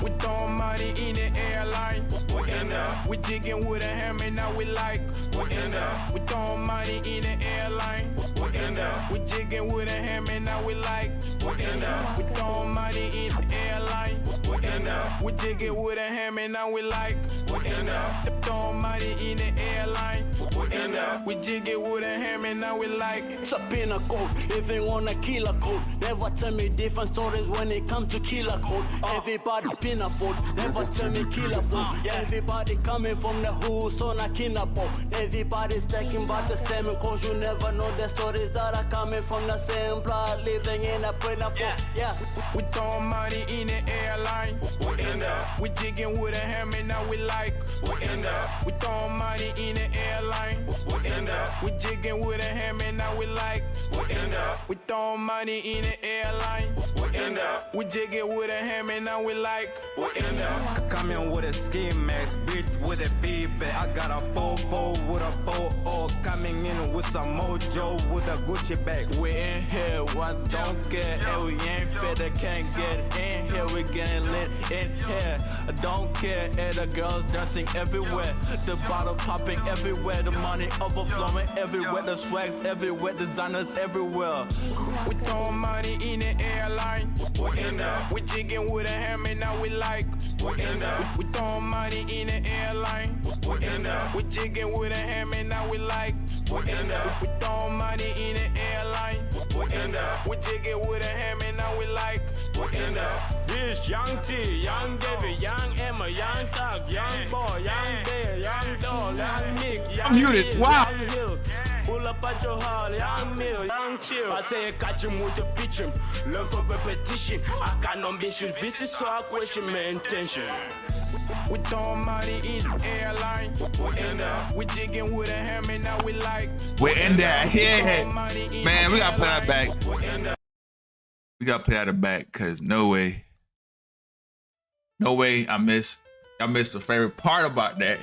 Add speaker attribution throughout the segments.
Speaker 1: We throwing money in the airline. We in there. We jigging with a hammer, now we like. We in there. We throwing money in the airline. We in there. We jigging with a hammer, now we like. We in there. We throwing money in the airline. We in there. We jigging with a hammer, now we like. We in there. Throwing money in the airline. We in there. We jigging with a hammer, now we like.
Speaker 2: It's a pin a code, living on a killer code. Never tell me different stories when it comes to killer code. Everybody pin a fold, never tell me killer food. Everybody coming from the hood on a kidnappo. Everybody stacking by the same cause you never know the stories that are coming from the same plot, living in a pin a fold.
Speaker 1: We throwing money in the airline. We in there. We jigging with a hammer, now we like. We in there. We throwing money in the airline. We in there. We jigging with a hammer, now we like. We in there. We throwing money in the airline. We in there. We jigging with a hammer, now we like. We in there.
Speaker 3: Coming with a ski max, bitch with a B-bag. I got a 4-4 with a 4-0. Coming in with some mojo with a Gucci bag.
Speaker 2: We in here, one don't get, and we ain't fit, they can't get in here. We getting lit in here. I don't care, and the girls dancing everywhere. The bottle popping everywhere, the money overflowing everywhere, the swags everywhere, designers everywhere.
Speaker 1: We throwing money in the airline. We in there. We jigging with a hammer, now we like. We in there. We throwing money in the airline. We in there. We jigging with a hammer, now we like. We in there. We throwing money in the airline. We in there. We jigging with a hammer, now we like. We in there.
Speaker 2: This young T, young David, young Emma, young Thug, young boy, young Bear, young Dog, young Nick, young
Speaker 4: I'm muted. Wow.
Speaker 2: Young Hills. Pull up at your hall, young Mill, young Chill. I say catch him with the pitch him, learn from repetition. I got no ambitions, this is so I question my intention.
Speaker 1: We throwing money in the airline. We in there. We jigging with a hammer, now we like.
Speaker 4: We're in there. Yeah. Man, we gotta play that back. We gotta play that back, cause no way I missed the favorite part about that.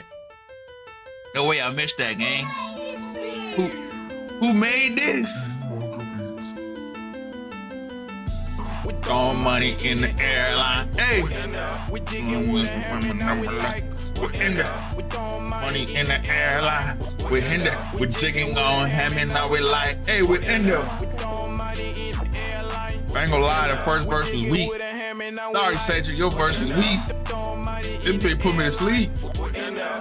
Speaker 4: No way I missed that, gang. Who made this?
Speaker 1: We
Speaker 4: Throwing money in the airline. Hey.
Speaker 1: We jigging with a hammer, now we like.
Speaker 4: We're in there.
Speaker 1: We throwing
Speaker 4: Money in the airline. We're in there. We're jigging on hammer, now we like. Hey, we're in there.
Speaker 1: We throwing money in the airline.
Speaker 4: I ain't gonna lie, the first verse was weak. Sorry, Cedric, your verse was weak. It been put me to sleep.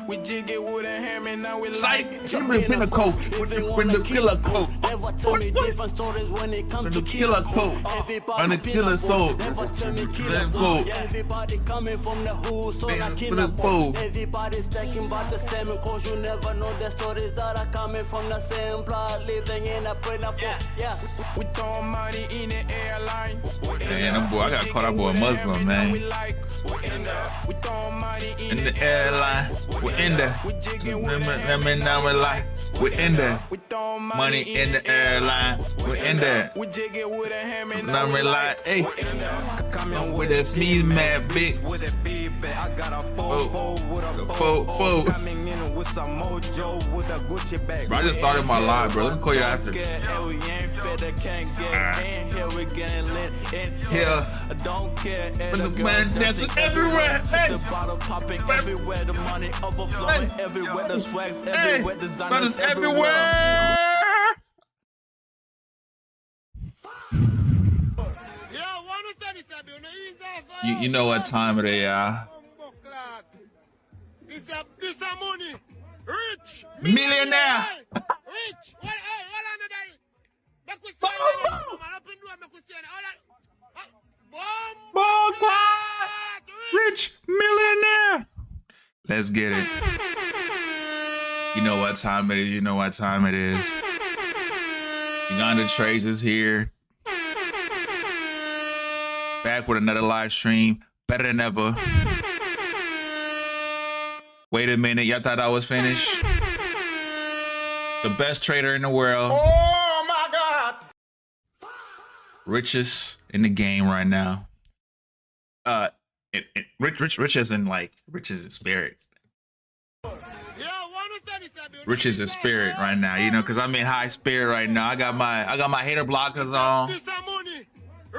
Speaker 1: We jigging with a hammer, now we
Speaker 4: Psych,
Speaker 1: like.
Speaker 4: give me a pinnacle. When the killer coat.
Speaker 2: Never tell me different stories when it comes to killer code.
Speaker 4: On the killer's code.
Speaker 2: Never tell me killer
Speaker 4: Let's
Speaker 2: code.
Speaker 4: go.
Speaker 2: Everybody coming from the hood, so I
Speaker 4: Man,
Speaker 2: can't
Speaker 4: put it bold.
Speaker 2: Everybody stacking by the same cause you never know the stories that are coming from the same plot, living in a print of
Speaker 1: We throwing money in the airline.
Speaker 4: Man, that boy, I got caught up boy Muslim, man.
Speaker 1: We throwing money
Speaker 4: In the airline, we're in there. Now we're like, we're in there.
Speaker 1: We throwing
Speaker 4: Money in the airline, we're in there.
Speaker 1: We jigging with a hammer,
Speaker 4: Now we're like, hey,
Speaker 3: Coming
Speaker 4: with a sneeze mad big.
Speaker 3: with a B-bag. I got a 4-4 with a
Speaker 4: 4-4.
Speaker 3: 4-0. Coming in with some mojo with a Gucci bag.
Speaker 4: Bro, I just started my live, bro. Let me call you after.
Speaker 2: We ain't fit, they can't get in here. We getting lit in here.
Speaker 4: Yeah.
Speaker 2: I don't care. And
Speaker 4: When
Speaker 2: the
Speaker 4: the
Speaker 2: girls
Speaker 4: man dancing everywhere. Hey.
Speaker 2: The bottle popping everywhere. The money overflowing everywhere. The swags
Speaker 4: Hey,
Speaker 2: everywhere. Designers
Speaker 4: brothers
Speaker 2: everywhere.
Speaker 4: everywhere. You know what time it is, y'all.
Speaker 5: This a money. Rich.
Speaker 4: Millionaire.
Speaker 5: Rich. Hold on to that. Make we say it. Come on, open door. Make we say it.
Speaker 4: Ball clap. Rich millionaire. Let's get it. You know what time it is. You know what time it is. Uganda Trace is here. Back with another live stream. Better than ever. Wait a minute. Y'all thought I was finished? The best trader in the world.
Speaker 5: Oh my God.
Speaker 4: Richest in the game right now. Rich as in like rich as in spirit. Rich as in spirit right now, you know, cause I'm in high spirit right now. I got my hater blockers on.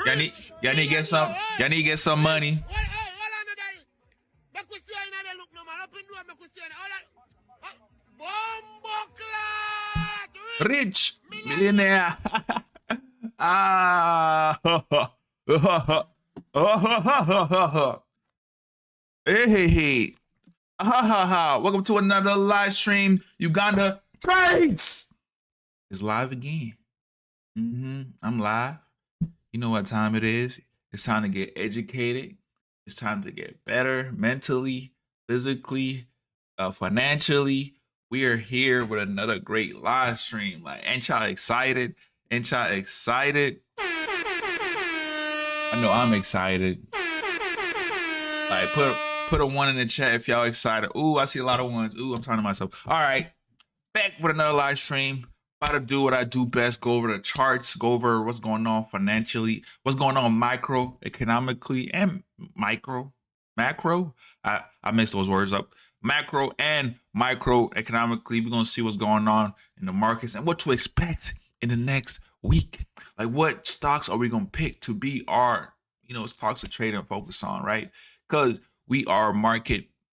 Speaker 4: Y'all need to get some money. Rich millionaire. Ah. Hey. Welcome to another live stream. Uganda Trades is live again. I'm live. You know what time it is. It's time to get educated. It's time to get better mentally, physically, financially. We are here with another great live stream. Like, ain't y'all excited? Ain't y'all excited? I know I'm excited. Like, put a one in the chat if y'all excited. Ooh, I see a lot of ones. Ooh, I'm talking to myself. All right, back with another live stream. About to do what I do best, go over the charts, go over what's going on financially, what's going on microeconomically and macro. I mixed those words up. Macro and microeconomically, we're gonna see what's going on in the markets and what to expect in the next week. Like, what stocks are we gonna pick to be our, stocks to trade and focus on, right? Because we are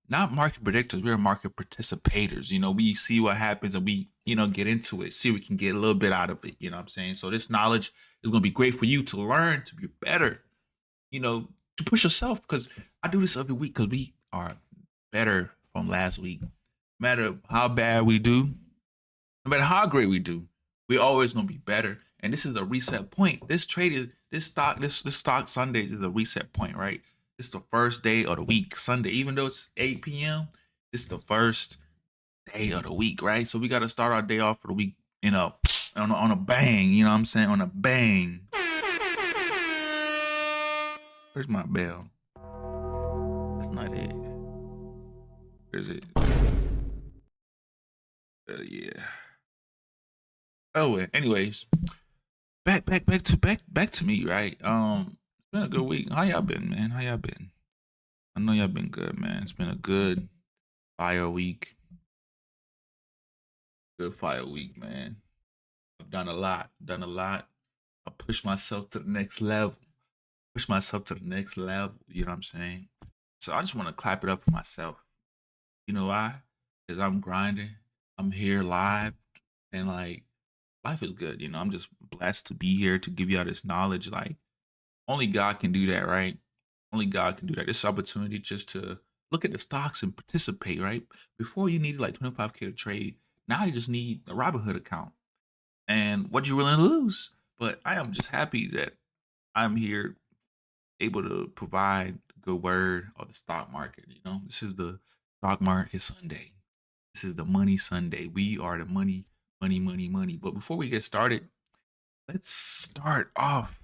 Speaker 4: not market predictors, we're market participators. We see what happens and we, get into it, see if we can get a little bit out of it. You know what I'm saying? So this knowledge is going to be great for you to learn, to be better, to push yourself. Because I do this every week because we are better from last week. No matter how bad we do, no matter how great we do, we're always going to be better. And this is a reset point. This stock Sundays is a reset point, right? It's the first day of the week, Sunday. Even though it's 8 p.m., it's the first day of the week, right? So we got to start our day off for the week, on a bang. You know what I'm saying? On a bang. Where's my bell? That's not it. Where is it? Yeah. Oh, anyways, back to me, right? It's been a good week. How y'all been, man? How y'all been? I know y'all been good, man. It's been a good fire week. Good fire week, man. I've done a lot. I pushed myself to the next level. You know what I'm saying? So I just want to clap it up for myself. You know why? Because I'm grinding. I'm here live. And like, life is good. I'm just blessed to be here to give y'all this knowledge. Like, only God can do that, right? Only God can do that. This opportunity just to look at the stocks and participate, right? Before you needed like 25K to trade. Now you just need a Robinhood account. And what you willing to lose? But I am just happy that I'm here able to provide the good word of the stock market. This is the stock market Sunday. This is the money Sunday. We are the money. But before we get started, let's start off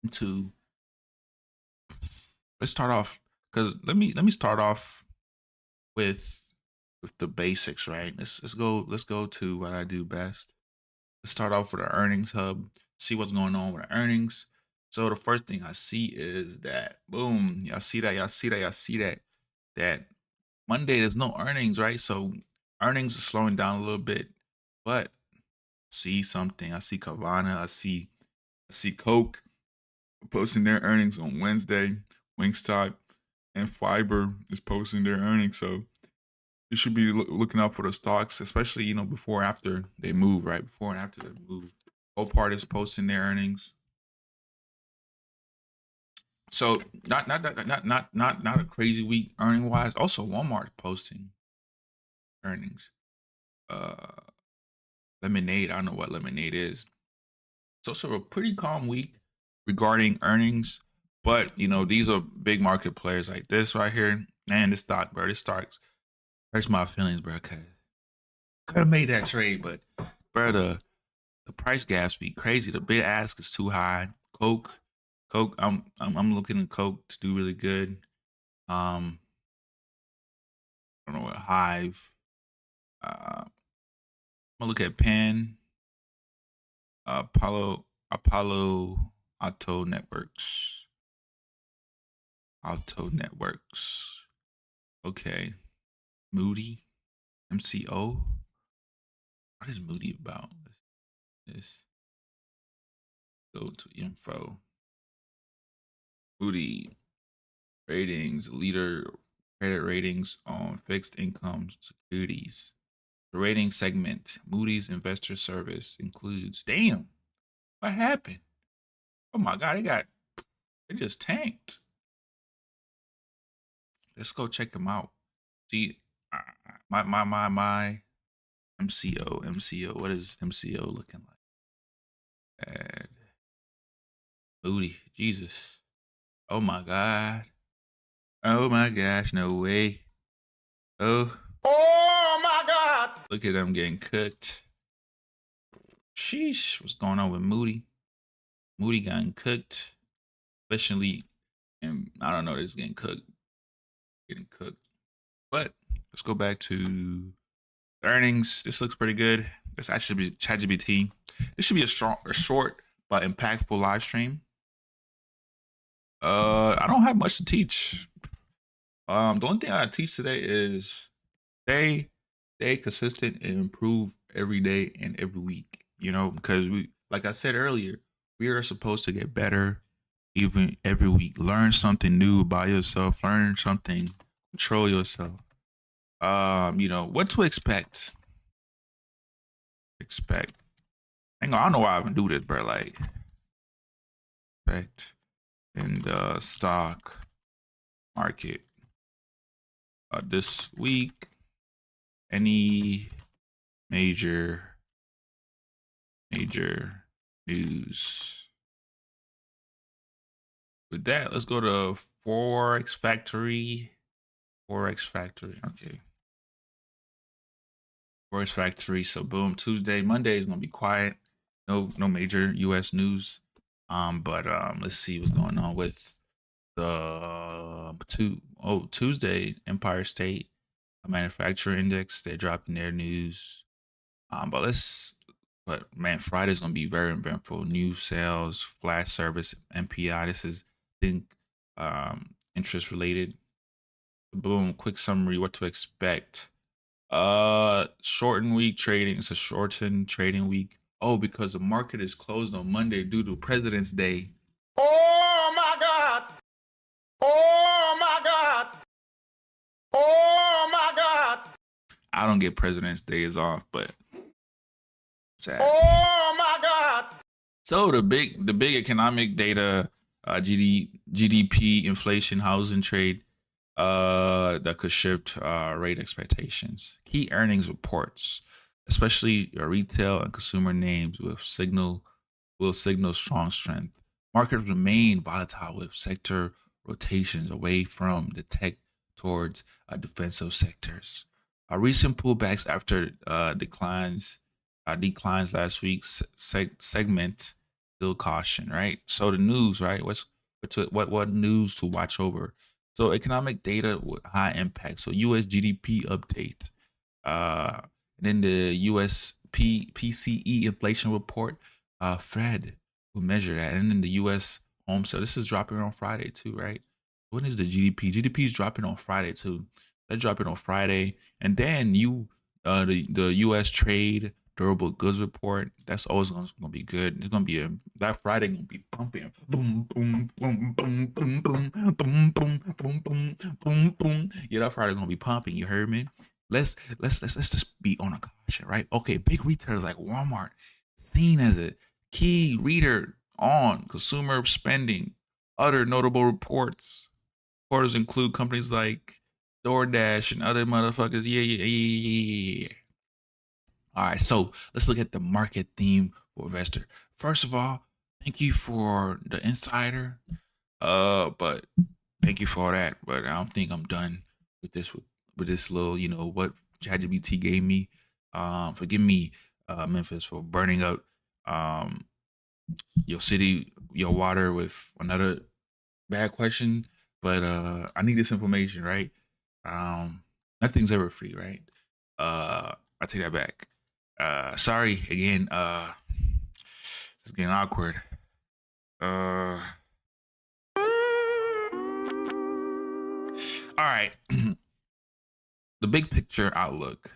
Speaker 4: because let me start off with the basics, right? Let's go to what I do best. Let's start off with the earnings hub, see what's going on with the earnings. So the first thing I see is that, boom, y'all see that Monday there's no earnings, right? So earnings are slowing down a little bit, but see something. I see Carvana, I see Coke posting their earnings on Wednesday. Wingstop and Fiber is posting their earnings, so you should be looking out for the stocks, especially before and after they move, right? Before and after they move. Copart is posting their earnings. So not a crazy week earning wise. Also, Walmart's posting earnings. Lemonade, I don't know what Lemonade is. So a pretty calm week regarding earnings, but these are big market players like this right here. Man, this stock, bro, this starts hurts my feelings, bro. Cause could have made that trade, but bro, the price gaps be crazy. The bid ask is too high. Coke, I'm looking at Coke to do really good. I don't know what Hive. I'm gonna look at Penn, Apollo Auto Networks. Okay. Moody, MCO. What is Moody about? This. Go to info. Moody ratings, leader credit ratings on fixed income securities. The rating segment, Moody's Investor Service includes. Damn, what happened? Oh my God, it just tanked. Let's go check them out. See, my MCO. What is MCO looking like? And Moody, Jesus. Oh my God. Oh my gosh, no way. Oh my God. Look at them getting cooked. Sheesh, what's going on with Moody? Moody getting cooked. Especially, and I don't know, it's getting cooked. But let's go back to the earnings. This looks pretty good. This actually be ChatGPT. This should be a short but impactful live stream. I don't have much to teach. The only thing I teach today is stay consistent and improve every day and every week. You know, because like I said earlier, we are supposed to get better even every week. Learn something new about yourself. Learn something. Control yourself. You know what to expect. Hang on, I don't know why I even do this, bro. Like, expect in the stock market this week. Any major news? With that, let's go to Forex Factory. Okay. Forex Factory. So boom, Tuesday, Monday is gonna be quiet. No major US news. But let's see what's going on with the Tuesday, Empire State Manufacturing Index. They're dropping their news. But man, Friday's gonna be very eventful. New sales, flash service, MPI. This is, I think, interest related. Boom, quick summary, what to expect. Shortened week trading. It's a shortened trading week. Oh, because the market is closed on Monday due to President's Day. Oh my God. I don't get President's Days off, but sad. Oh my God. So the big economic data, GDP, inflation, housing, trade, that could shift rate expectations. Key earnings reports, especially retail and consumer names, will signal strong strength. Markets remain volatile with sector rotations away from the tech towards defensive sectors. Recent pullbacks after declines last week segment still caution, right? So the news, right? What news to watch over? So economic data with high impact. So US GDP update, and then the US PCE inflation report. Fed will measure that, and then the US home sale. This is dropping on Friday too, right? When is the GDP? GDP is dropping on Friday too. They're dropping on Friday, and then the US trade durable goods report. That's always going to be good. It's going to be that Friday going to be pumping. Boom, boom, boom, boom, boom, boom, boom, boom, boom, boom, boom, boom. Yeah, that Friday going to be pumping. You heard me? Let's just be on a caution, right? Okay, big retailers like Walmart seen as a key reader on consumer spending. Other notable reporters include companies like DoorDash and other motherfuckers. Yeah. All right, so let's look at the market theme for investor. First of all, thank you for the insider. But thank you for that. But I don't think I'm done with this little, what ChatGPT gave me. Forgive me, Memphis, for burning up your city, your water with another bad question. But I need this information, right? Nothing's ever free, right? I take that back. Sorry again. It's getting awkward. All right. The big picture outlook.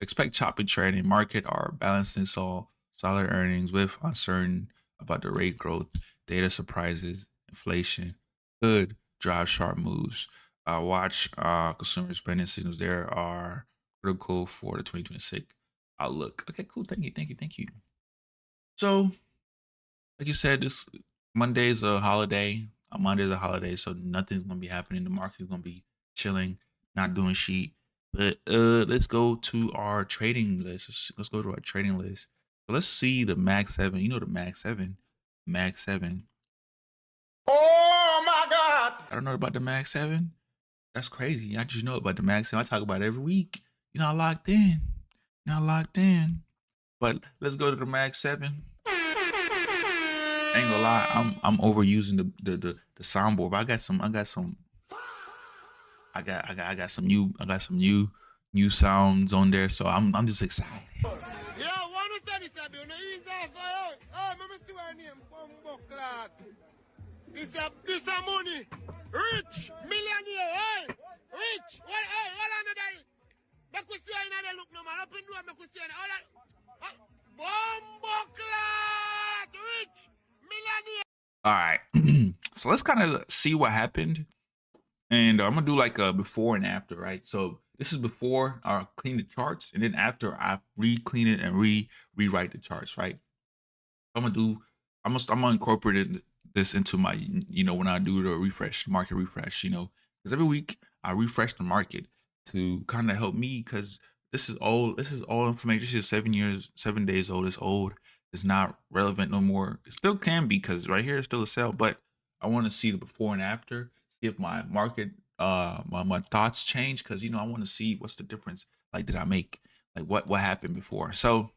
Speaker 4: Expect choppy trading market are balancing solid earnings with uncertain about the rate growth. Data surprises, inflation could drive sharp moves. Watch consumer spending signals. There are critical for the 2026 outlook. Okay, cool. Thank you. So, like you said, this Monday is a holiday. Monday is a holiday, so nothing's gonna be happening. The market is gonna be chilling, not doing shit. But let's go to our trading list. Let's go to our trading list. So let's see the Mag 7. You know the Mag 7. Mag 7.
Speaker 3: Oh my God!
Speaker 4: I don't know about the Mag 7. That's crazy. I just know about the Mag 7. I talk about it every week. You're not locked in. You're not locked in. But let's go to the Mag 7. I ain't gonna lie, I'm overusing the soundboard, but I got some new sounds on there, so I'm just excited.
Speaker 5: Yeah, one who said this, you know, ease off. Oh, me see my name, Bumbo Clark. This a money. Rich, millionaire, hey. Rich. What another? Make we see another look no man. Open door, make we see another. Bumbo Clark, rich, millionaire.
Speaker 4: All right, so let's kind of see what happened, and I'm gonna do like a before and after, right? So this is before I clean the charts, and then after I re-clean it and rewrite the charts, right? I'm gonna incorporate this into my, you know, when I do the market refresh, you know, because every week I refresh the market to kind of help me, because this is all information. This is 7 days old. It's old. It's not relevant no more. It still can be, because right here is still a sell, but I want to see the before and after, see if my market my thoughts change, because you know I want to see what's the difference. Like, did I make, like, what happened before? So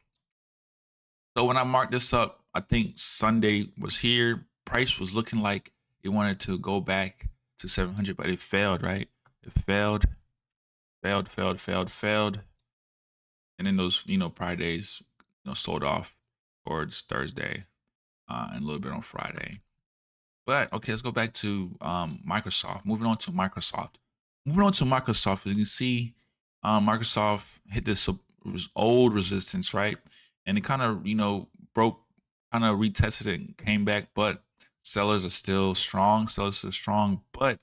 Speaker 4: when I marked this up, I think Sunday was here. Price was looking like it wanted to go back to 700, but it failed, right? It failed. And then those, you know, prior days, you know, sold off, or just Thursday, and a little bit on Friday. But okay, let's go back to Microsoft. Moving on to Microsoft. As you can see, Microsoft hit this old resistance, right? And it kind of, you know, broke, kind of retested it and came back, but sellers are still strong. But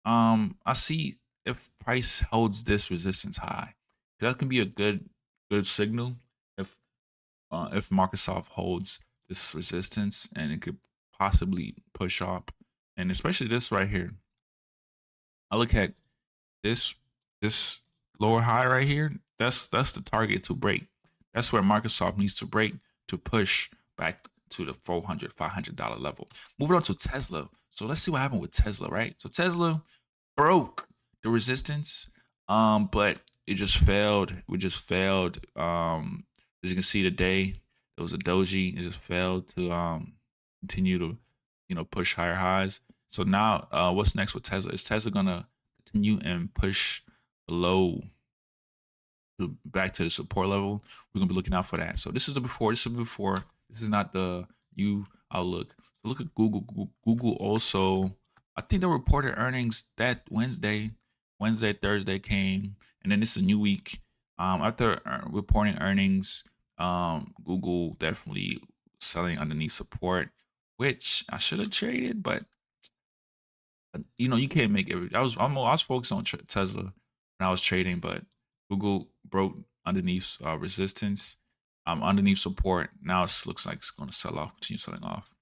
Speaker 4: I see if price holds this resistance high, that can be a good signal if Microsoft holds this resistance, and it could possibly push up. And especially this right here, I look at this lower high right here. That's the target to break. That's where Microsoft needs to break to push back to the $400-$500 level. Moving on to Tesla. So let's see what happened with Tesla, right? So Tesla broke the resistance, but it just failed. As you can see today, there was a doji. It just failed to continue to, you know, push higher highs. So now, what's next with Tesla? Is Tesla gonna continue and push below, back to the support level? We're gonna be looking out for that. So this is the before. This is not the new outlook. So look at Google. Google also, I think they reported earnings that Wednesday, Thursday came, and then this is a new week. After reporting earnings, Google definitely selling underneath support, which I should have traded, but you know, you can't make every. I was focused on Tesla when I was trading, but Google broke underneath resistance, underneath support. Now it looks like it's going to sell off, continue selling off.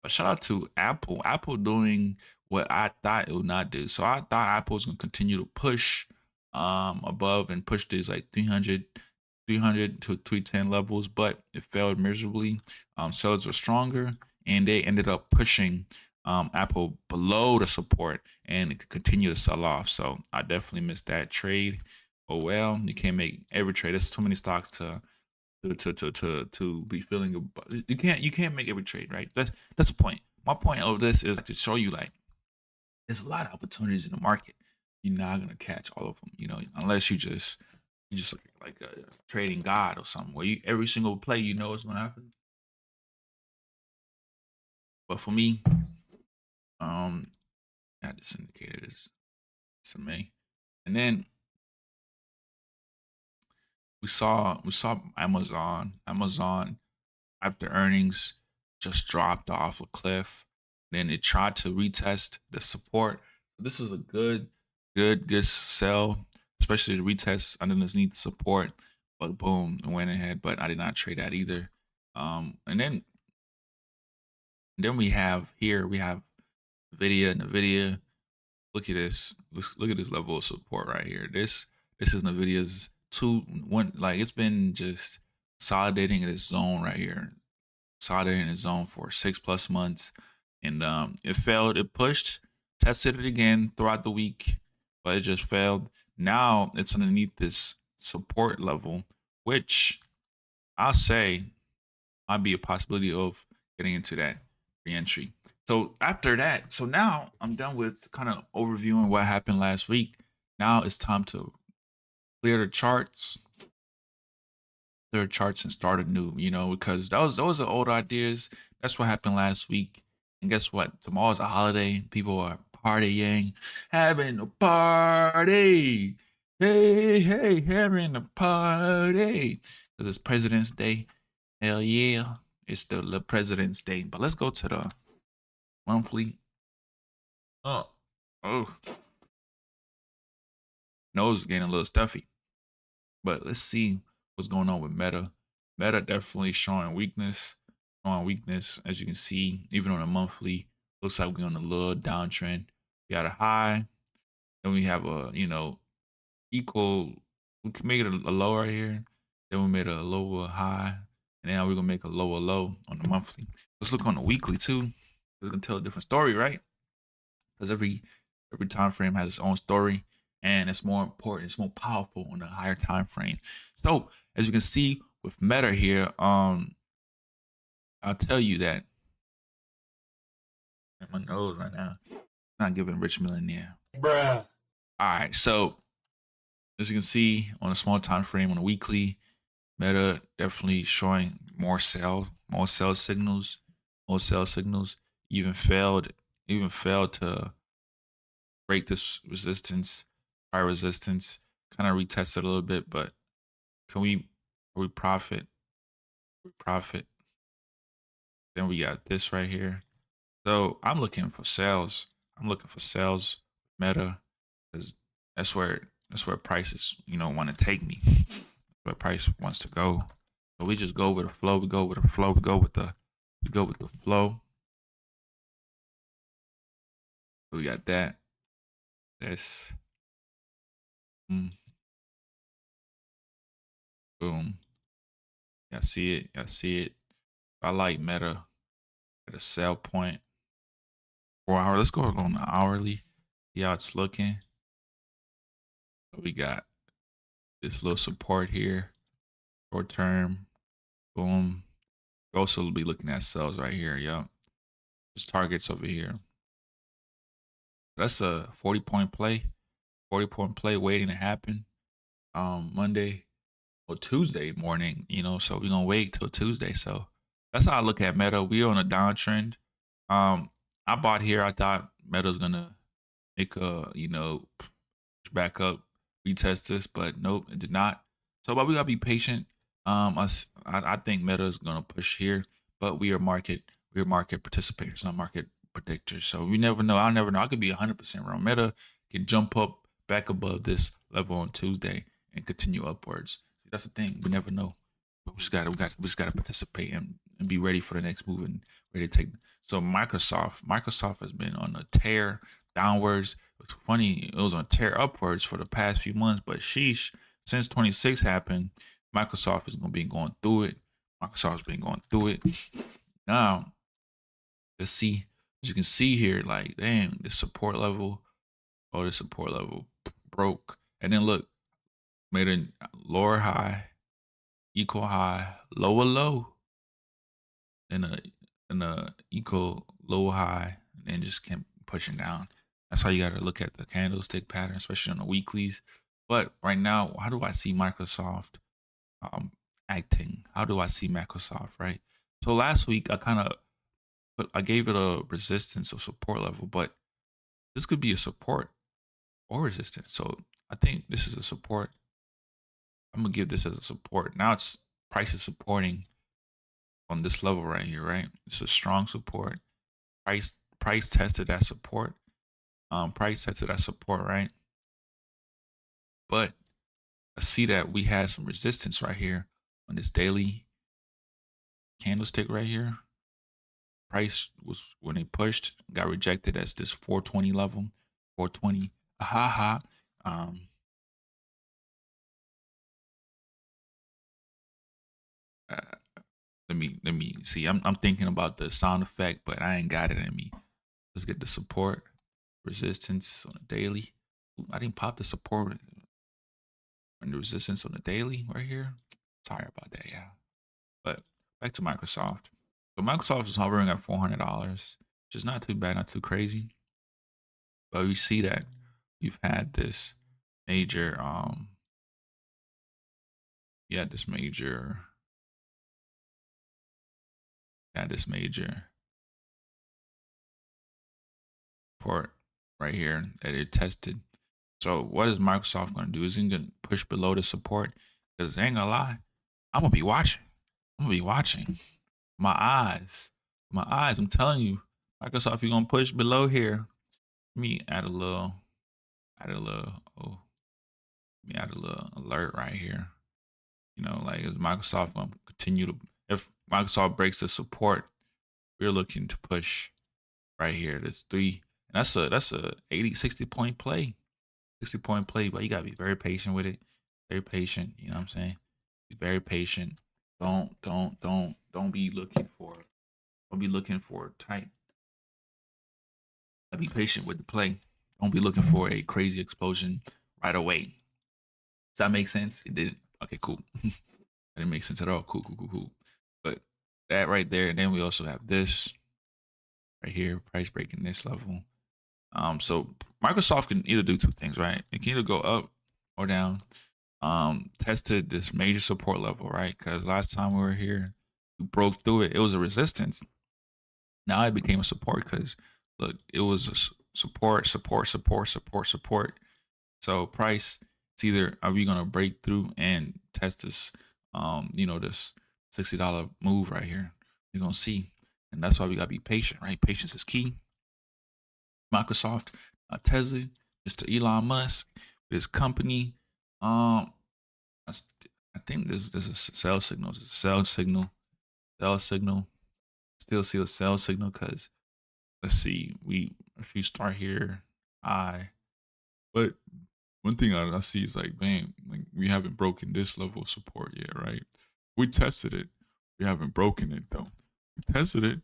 Speaker 4: But shout out to Apple. Apple doing what I thought it would not do. So I thought Apple was going to continue to push above and push these like 300 to 310 levels, but it failed miserably. Sellers were stronger, and they ended up pushing Apple below the support, and it could continue to sell off. So I definitely missed that trade. Oh well, you can't make every trade. There's too many stocks to be feeling. You can't make every trade, right? That's the point. My point of this is to show you, like, there's a lot of opportunities in the market. You're not gonna catch all of them, you know, unless you just like a trading god or something, where every single play, you know, is gonna happen. But for me, I had this indicator. It's a May, and then we saw Amazon after earnings just dropped off a cliff. Then it tried to retest the support. So this is a good sell, especially especially the retest underneath support. But boom, it went ahead. But I did not trade that either. And then we have here Nvidia. Look at this. Look at this level of support right here. This is Nvidia's 2-1. Like, it's been just consolidating in this zone right here, consolidating in its zone for 6+ months, and it failed. It pushed, tested it again throughout the week, but it just failed. Now it's underneath this support level, which I'll say might be a possibility of getting into that re-entry. So after that, so now I'm done with kind of overviewing what happened last week. Now it's time to clear the charts, and start anew, because those are old ideas. That's what happened last week. And guess what? Tomorrow's a holiday. People are partying, having a party. Hey, having a party. Because it's President's Day. Hell yeah. It's the President's Day. But let's go to the monthly. Oh. Nose is getting a little stuffy. But let's see what's going on with Meta. Meta definitely showing weakness. As you can see, even on a monthly, looks like we're on a little downtrend. We got a high, then we have a equal. We can make it a low right here. Then we made a lower high, and now we're gonna make a lower low on the monthly. Let's look on the weekly too. It's gonna tell a different story, right? Because every time frame has its own story, and it's more important, it's more powerful on a higher time frame. So as you can see with Meta here, I'll tell you that my nose right now, not giving Rich Millionaire.
Speaker 2: Bruh.
Speaker 4: All right, so as you can see on a small time frame on a weekly, Meta definitely showing more sell signals. Even failed to break this resistance, high resistance. Kind of retested a little bit, but we profit? Then we got this right here. So I'm looking for sales. Meta, because that's where prices want to take me. Where price wants to go. So we just go with the flow. We go with the flow. So we got that. This. Boom. Y'all see it. I like Meta at a sell point. 4 hour. Let's go on the hourly. See how it's looking. So we got this little support here. Short term. Boom. We'll also be looking at sells right here. Yup. There's targets over here. That's a 40-point play. 40-point play waiting to happen. Monday or Tuesday morning, so we're gonna wait till Tuesday. So that's how I look at Meta. We're on a downtrend. I bought here. I thought Meta's gonna make a push back up, retest this, but nope, it did not. So but we gotta be patient. I think Meta is gonna push here, but we're market participators, not market predictors. So we never know. I'll never know. I could be 100% wrong. Meta can jump up back above this level on Tuesday and continue upwards. See, that's the thing. We never know. We just gotta participate and be ready for the next move and ready to take. So Microsoft has been on a tear downwards. It's funny, it was on a tear upwards for the past few months, but sheesh, since 26 happened, Microsoft is gonna be going through it. Microsoft's been going through it. Now, let's see. As you can see here, like, damn, this support level. Oh, this support level broke. And then look, made a lower high, equal high, lower low, and a equal low high, and then just kept pushing down. That's how you got to look at the candlestick pattern, especially on the weeklies. But right now, how do I see Microsoft acting? How do I see Microsoft, right? So last week, I gave it a resistance or support level, but this could be a support or resistance. So I think this is a support. I'm gonna give this as a support. Now it's price is supporting on this level right here, right? It's a strong support. Price tested that support. Price tested that support, right? But I see that we had some resistance right here on this daily candlestick right here. Price was when they pushed, got rejected as this 420 level, 420. Uh, let me see. I'm thinking about the sound effect, but I ain't got it in me. Let's get the support, resistance on the daily. Ooh, I didn't pop the support and the resistance on the daily right here. Sorry about that, yeah. But back to Microsoft. So Microsoft is hovering at $400, which is not too bad, not too crazy. But we see that we've had this major this major port right here that it tested. So what is Microsoft going to do? Is it going to push below the support? Because I ain't gonna lie, I'm gonna be watching. My eyes. I'm telling you, Microsoft, you're gonna push below here. Let me add a little. Oh, let me add a little alert right here. You know, like is Microsoft gonna continue to? If Microsoft breaks the support, we're looking to push right here. There's 3, and that's a 60 point play. 60 point play, but you gotta be very patient with it. Very patient. You know what I'm saying? Be very patient. Don't be looking for. Don't be looking for tight. Be patient with the play. Don't be looking for a crazy explosion right away. Does that make sense? It didn't. Okay, cool. That didn't make sense at all. Cool. But that right there, and then we also have this right here, price breaking this level. So Microsoft can either do 2 things, right? It can either go up or down. Tested this major support level, right? Because last time we were here, we broke through it. It was a resistance. Now it became a support because look, it was a support. So price, it's either are we gonna break through and test this, this $60 move right here? We're gonna see, and that's why we gotta be patient, right? Patience is key. Microsoft, Tesla, Mr. Elon Musk, his company. I think this is a sell signal. It's a sell signal. Still see a sell signal because let's see. If you start here, but one thing I see is like, man, like we haven't broken this level of support yet, right? We tested it. We haven't broken it though. We tested it,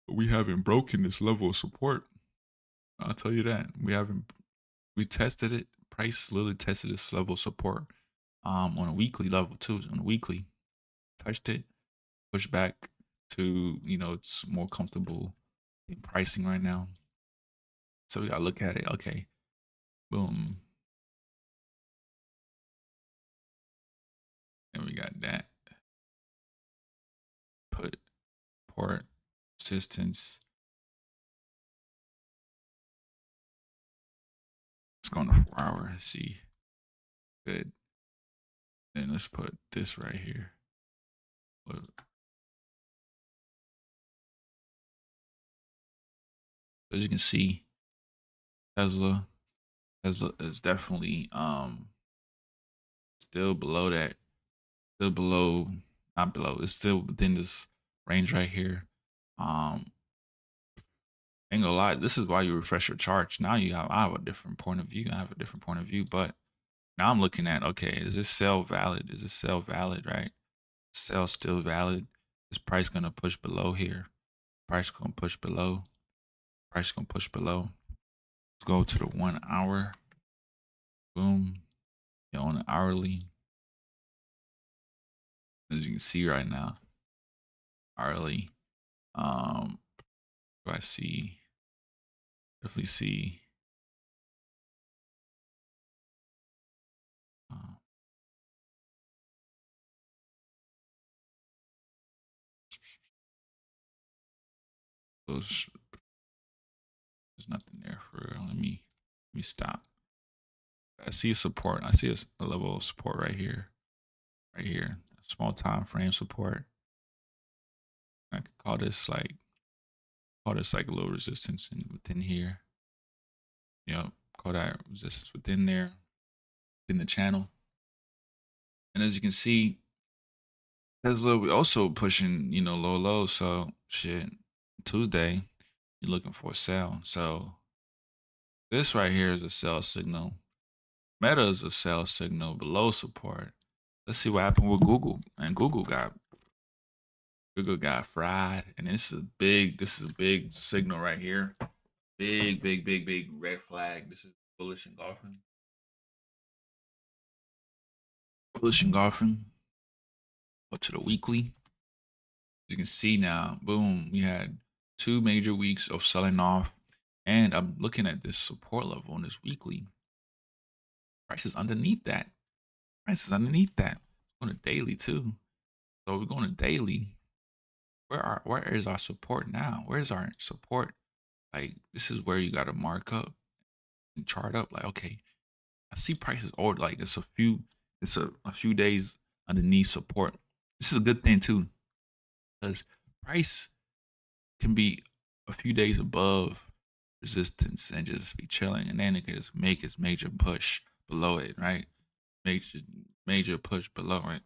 Speaker 4: but we haven't broken this level of support. I'll tell you that. We tested it. Price literally tested this level of support on a weekly level too. On a weekly, touched it, pushed back to, it's more comfortable in pricing right now. So we gotta look at it. Okay, boom. And we got that. Put port resistance. Let's go on the 4 hour. See. Good. Then let's put this right here. Look. As you can see, Tesla is definitely still below that. Still below, not below. It's still within this range right here. Ain't gonna lie, this is why you refresh your charts. Now I have a different point of view. But now I'm looking at, okay, is this sell valid? Is this sell valid, right? Sell still valid. Is price gonna push below here? Price gonna push below. Price gonna push below. Let's go to the 1 hour. Boom. On the hourly. As you can see right now, hourly. Do I see? Definitely see. There's nothing there for real. Let me stop. I see support. I see a level of support right here. Small time frame support. I could call this like a little resistance within here. Call that resistance within there, in the channel. And as you can see, Tesla we also pushing, you know, low. So shit, Tuesday, you're looking for a sell. So this right here is a sell signal. Meta is a sell signal below support. Let's see what happened with Google. And Google got fried. And this is a big signal right here. Big red flag. This is bullish engulfing. Bullish engulfing. Go to the weekly. As you can see now, boom, we had 2 major weeks of selling off. And I'm looking at this support level on this weekly. Price is underneath that. Price is underneath that. It's going to daily too. So we're going to daily. Where is our support now? Where's our support? Like, this is where you got to mark up and chart up. Like, okay, I see prices or like it's a few days underneath support. This is a good thing too, because price can be a few days above resistance and just be chilling, and then it can just make its major push below it, right? Major push below it.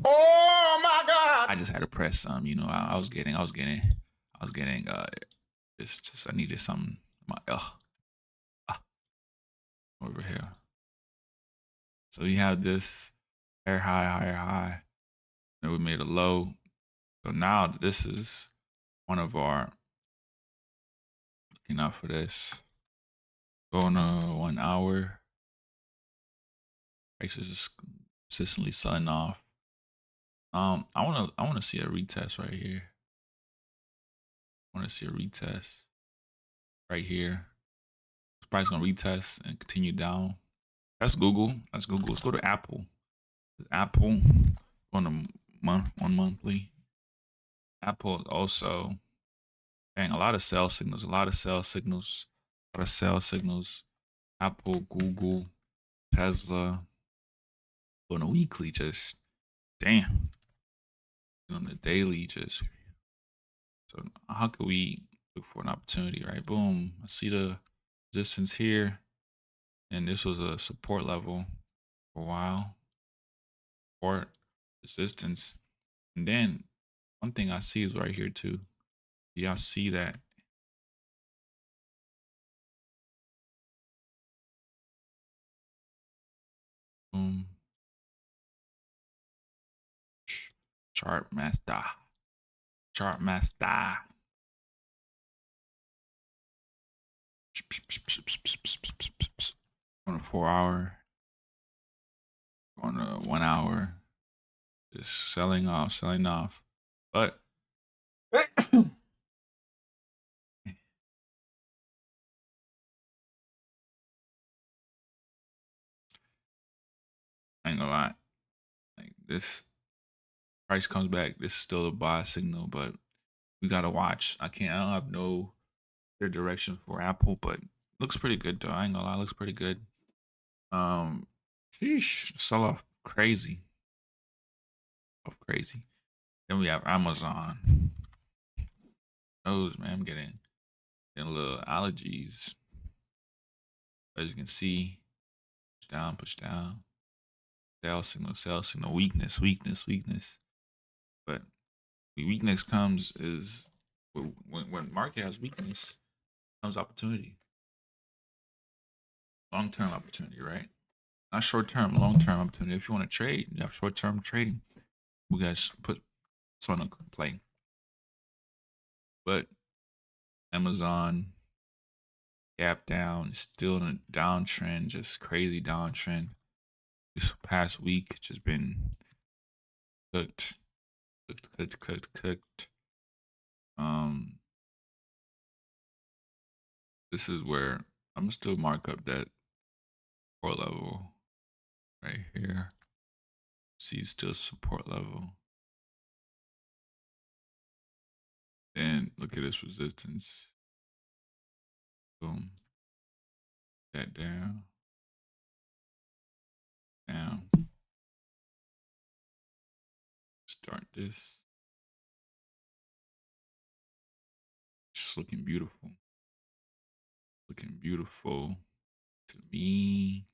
Speaker 5: Oh my God!
Speaker 4: I just had to press some, you know. I was getting just I needed something. Over here. So we have this higher high, and we made a low. So now this is one of our, looking out for this. Going to 1 hour. Price is just consistently selling off. I wanna see a retest right here. I wanna see a retest right here. It's probably gonna retest and continue down. That's Google. Let's go to Apple. Apple on a monthly. Apple also, dang, a lot of sell signals. Apple, Google, Tesla. On a weekly, just damn. On the daily, just so how could we look for an opportunity, right? Boom. I see the resistance here. And this was a support level for a while. Support, resistance. And then one thing I see is right here too. Y'all see that? Boom. Chart master. On a 4 hour. On a 1 hour. Just selling off. But I ain't gonna lie. Like, this price comes back, this is still a buy signal, but we gotta watch. I don't have no clear direction for Apple, but looks pretty good though. I ain't gonna lie, looks pretty good. Sheesh, sell off crazy. Then we have Amazon. Those, man, I'm getting a little allergies. As you can see, push down. Sell signal, weakness. But weakness comes is when market has weakness comes opportunity. Long-term opportunity, right? Not short-term, long-term opportunity. If you want to trade, you have short-term trading. We guys put this on a play. But Amazon gap down, still in a downtrend, just crazy downtrend. This past week just been cooked. This is where I'm gonna still mark up that support level right here. See, still support level. Then look at this resistance. Boom. That down. Start this. Just looking beautiful. Looking beautiful to me.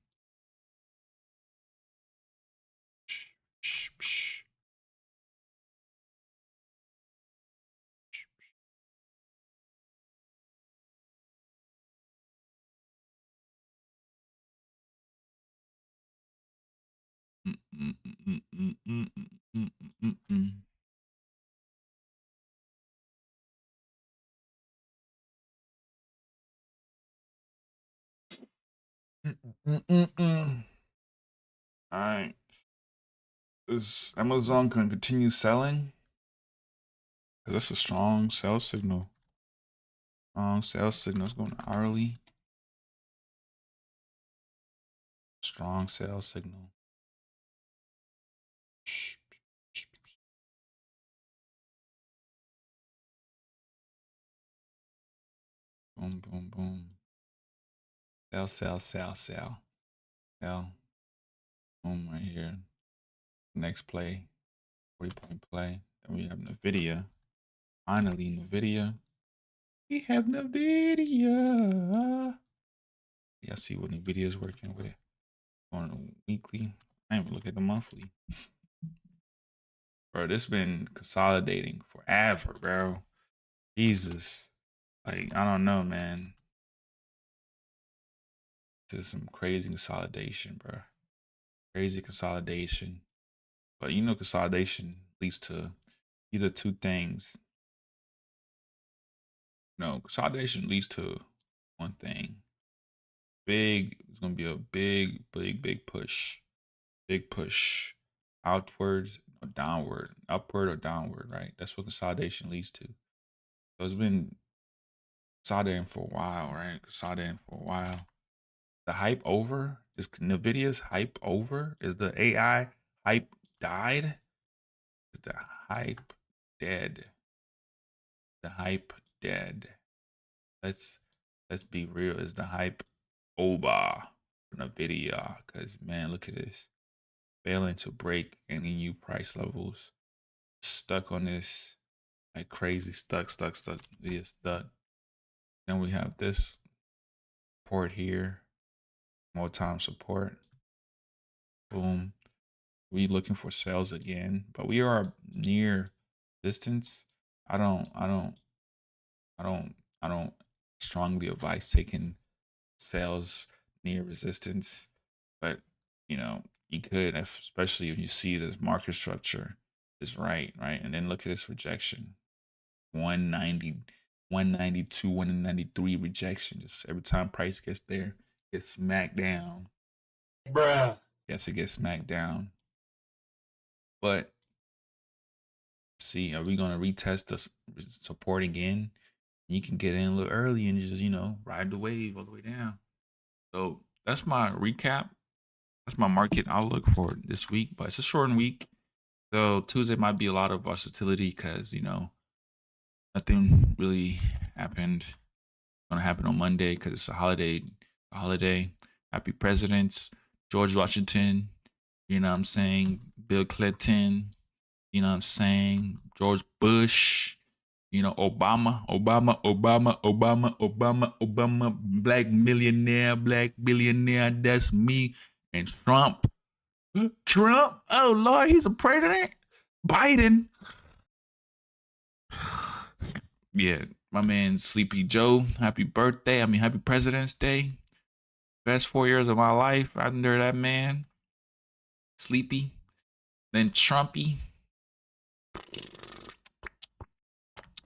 Speaker 4: All right. Is Amazon going to continue selling? Because that's a strong sales signal. Strong sales signal is going hourly. Strong sales signal. Boom, boom, boom. Sell, sell, sell, sell. Sell. Boom, right here. Next play. 40-point play. Then we have NVIDIA. Finally, NVIDIA. We have NVIDIA. Yeah, see what NVIDIA is working with. On a weekly. I ain't even look at the monthly. Bro, this been consolidating forever, bro. Jesus. Like, I don't know, man. This is some crazy consolidation, bro. Crazy consolidation. But you know, consolidation leads to either two things. No, consolidation leads to one thing. It's gonna be a big push. Big push. Outward or downward. Upward or downward, right? That's what consolidation leads to. So it's been consolidating for a while, right? Consolidating for a while. The hype over? Is NVIDIA's hype over? Is the AI hype died? Is the hype dead? The hype dead. Let's be real. Is the hype over for NVIDIA? Because man, look at this. Failing to break any new price levels. Stuck on this like crazy. Stuck. NVIDIA stuck. Then we have this support here. More time support. Boom. We looking for sales again, but we are near resistance. I don't strongly advise taking sales near resistance, but you know, you could, especially if you see this market structure is right, and then look at this rejection. 190, 192, 193 rejection. Just every time price gets there, gets smacked down.
Speaker 2: Bruh.
Speaker 4: Yes, it gets smacked down. But see, are we gonna retest the support again? You can get in a little early and just, you know, ride the wave all the way down. So that's my recap. That's my market outlook for this week, but it's a shortened week. So Tuesday might be a lot of versatility because, you know, nothing really happened. Gonna happen on Monday because it's a holiday. Happy Presidents, George Washington, you know what I'm saying? Bill Clinton, you know what I'm saying? George Bush, you know, Obama, black billionaire, that's me. And Trump, oh Lord, he's a president. Biden. Yeah, my man Sleepy Joe, happy birthday. Happy President's Day. Best 4 years of my life under that man. Sleepy. Then Trumpy.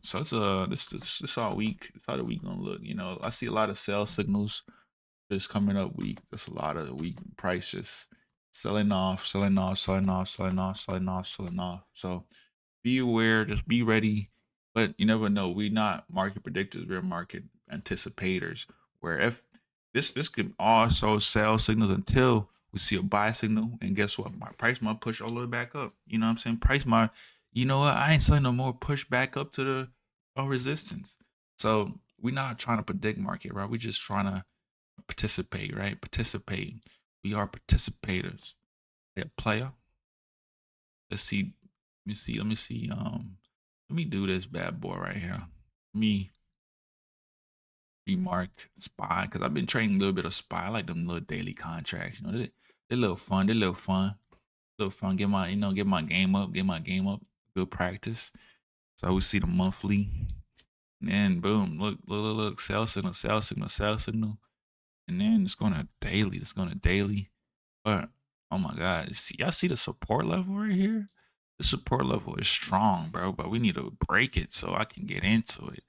Speaker 4: So it's this all week. It's how the week gonna look. You know, I see a lot of sales signals just coming up week. There's a lot of week price just selling off. So be aware, just be ready. But you never know. We're not market predictors, we're market anticipators. Where if this could also sell signals until we see a buy signal, and guess what? My price might push all the way back up. You know what I'm saying? Price might, you know what? I ain't selling no more, push back up to the resistance. So we're not trying to predict market, right? We're just trying to participate, right? Participate. We are participators. A player. Let me see. Let me do this bad boy right here. Let me remark SPY because I've been trading a little bit of SPY. I like them little daily contracts. You know, they're a little fun. Get my game up. Good practice. So we see the monthly, and then boom, look, sell signal, and then it's going to daily. But Oh my God. See, y'all see the support level right here? The support level is strong, bro, but we need to break it so I can get into it.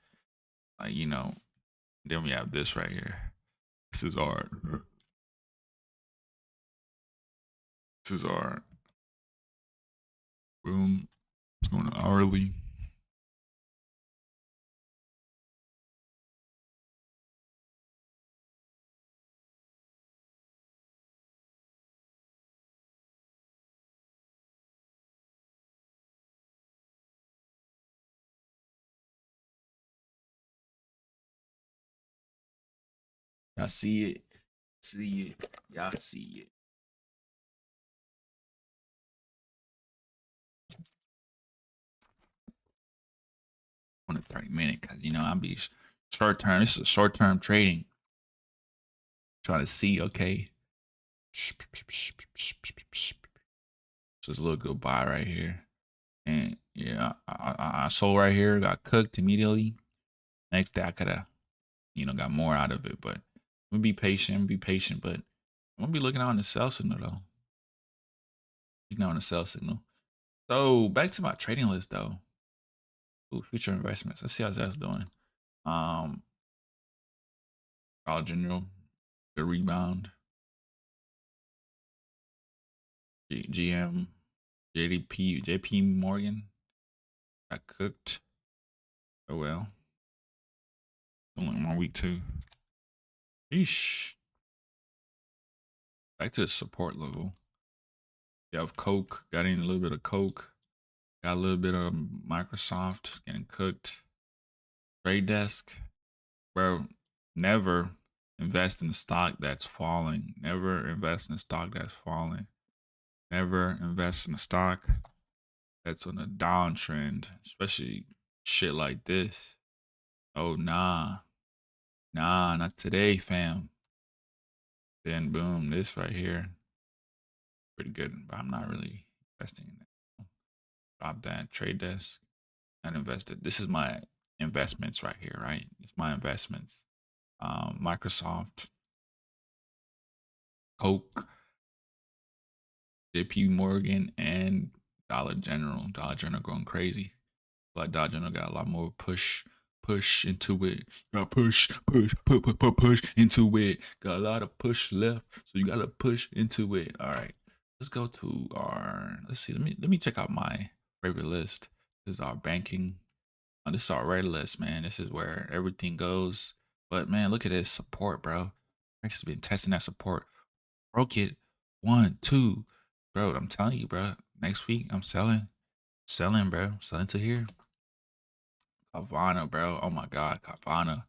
Speaker 4: Like, you know, then we have this right here. This is art. This is art. Boom. It's going to hourly. Y'all see it. See it. Y'all see it. On a 30-minute, because you know I'll be short term. This is short term trading. Trying to see, okay. Just a little good buy right here. And yeah, I sold right here, got cooked immediately. Next day I could have, you know, got more out of it. But I'm gonna be patient, but I'm gonna be looking out on the sell signal though. Looking out on the sell signal. So back to my trading list though. Ooh, future investments. Let's see how that's doing. Dollar General, the rebound. GM, JP Morgan got cooked. Oh well. Only one week too. Yeesh. Back to the support level. You have Coke. Got in a little bit of Coke. Got a little bit of Microsoft getting cooked. Trade Desk. Bro, never invest in a stock that's falling. Never invest in a stock that's falling. Never invest in a stock that's on a downtrend, especially shit like this. Oh, nah. Nah, not today, fam. Then boom, this right here. Pretty good, but I'm not really investing in that. Drop that. Trade Desk. Not invested. This is my investments right here, right? It's my investments. Microsoft, Coke, JP Morgan, and Dollar General. Dollar General going crazy. But Dollar General got a lot more push into it. Got push into it. Got a lot of push left, so you gotta push into it. All right, let's go to our. Let's see. Let me check out my favorite list. This is our banking. Oh, this is our red list, man. This is where everything goes. But man, look at this support, bro. Rex has been testing that support. Broke it. 1, 2. Bro, I'm telling you, bro. Next week, I'm selling. Selling, bro. Selling to here. Carvana, bro. Oh my God, Carvana.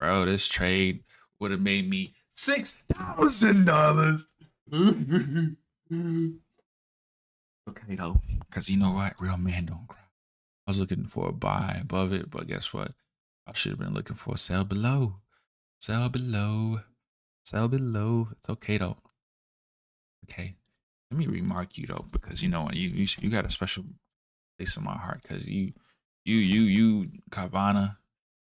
Speaker 4: Bro, this trade would have made me $6,000. Okay, though. Because you know what? Real men don't cry. I was looking for a buy above it, but guess what? I should have been looking for a sell below. Sell below. Sell below. It's okay though. Okay. Let me remark you though, because you know what, you got a special place in my heart, because you Carvana.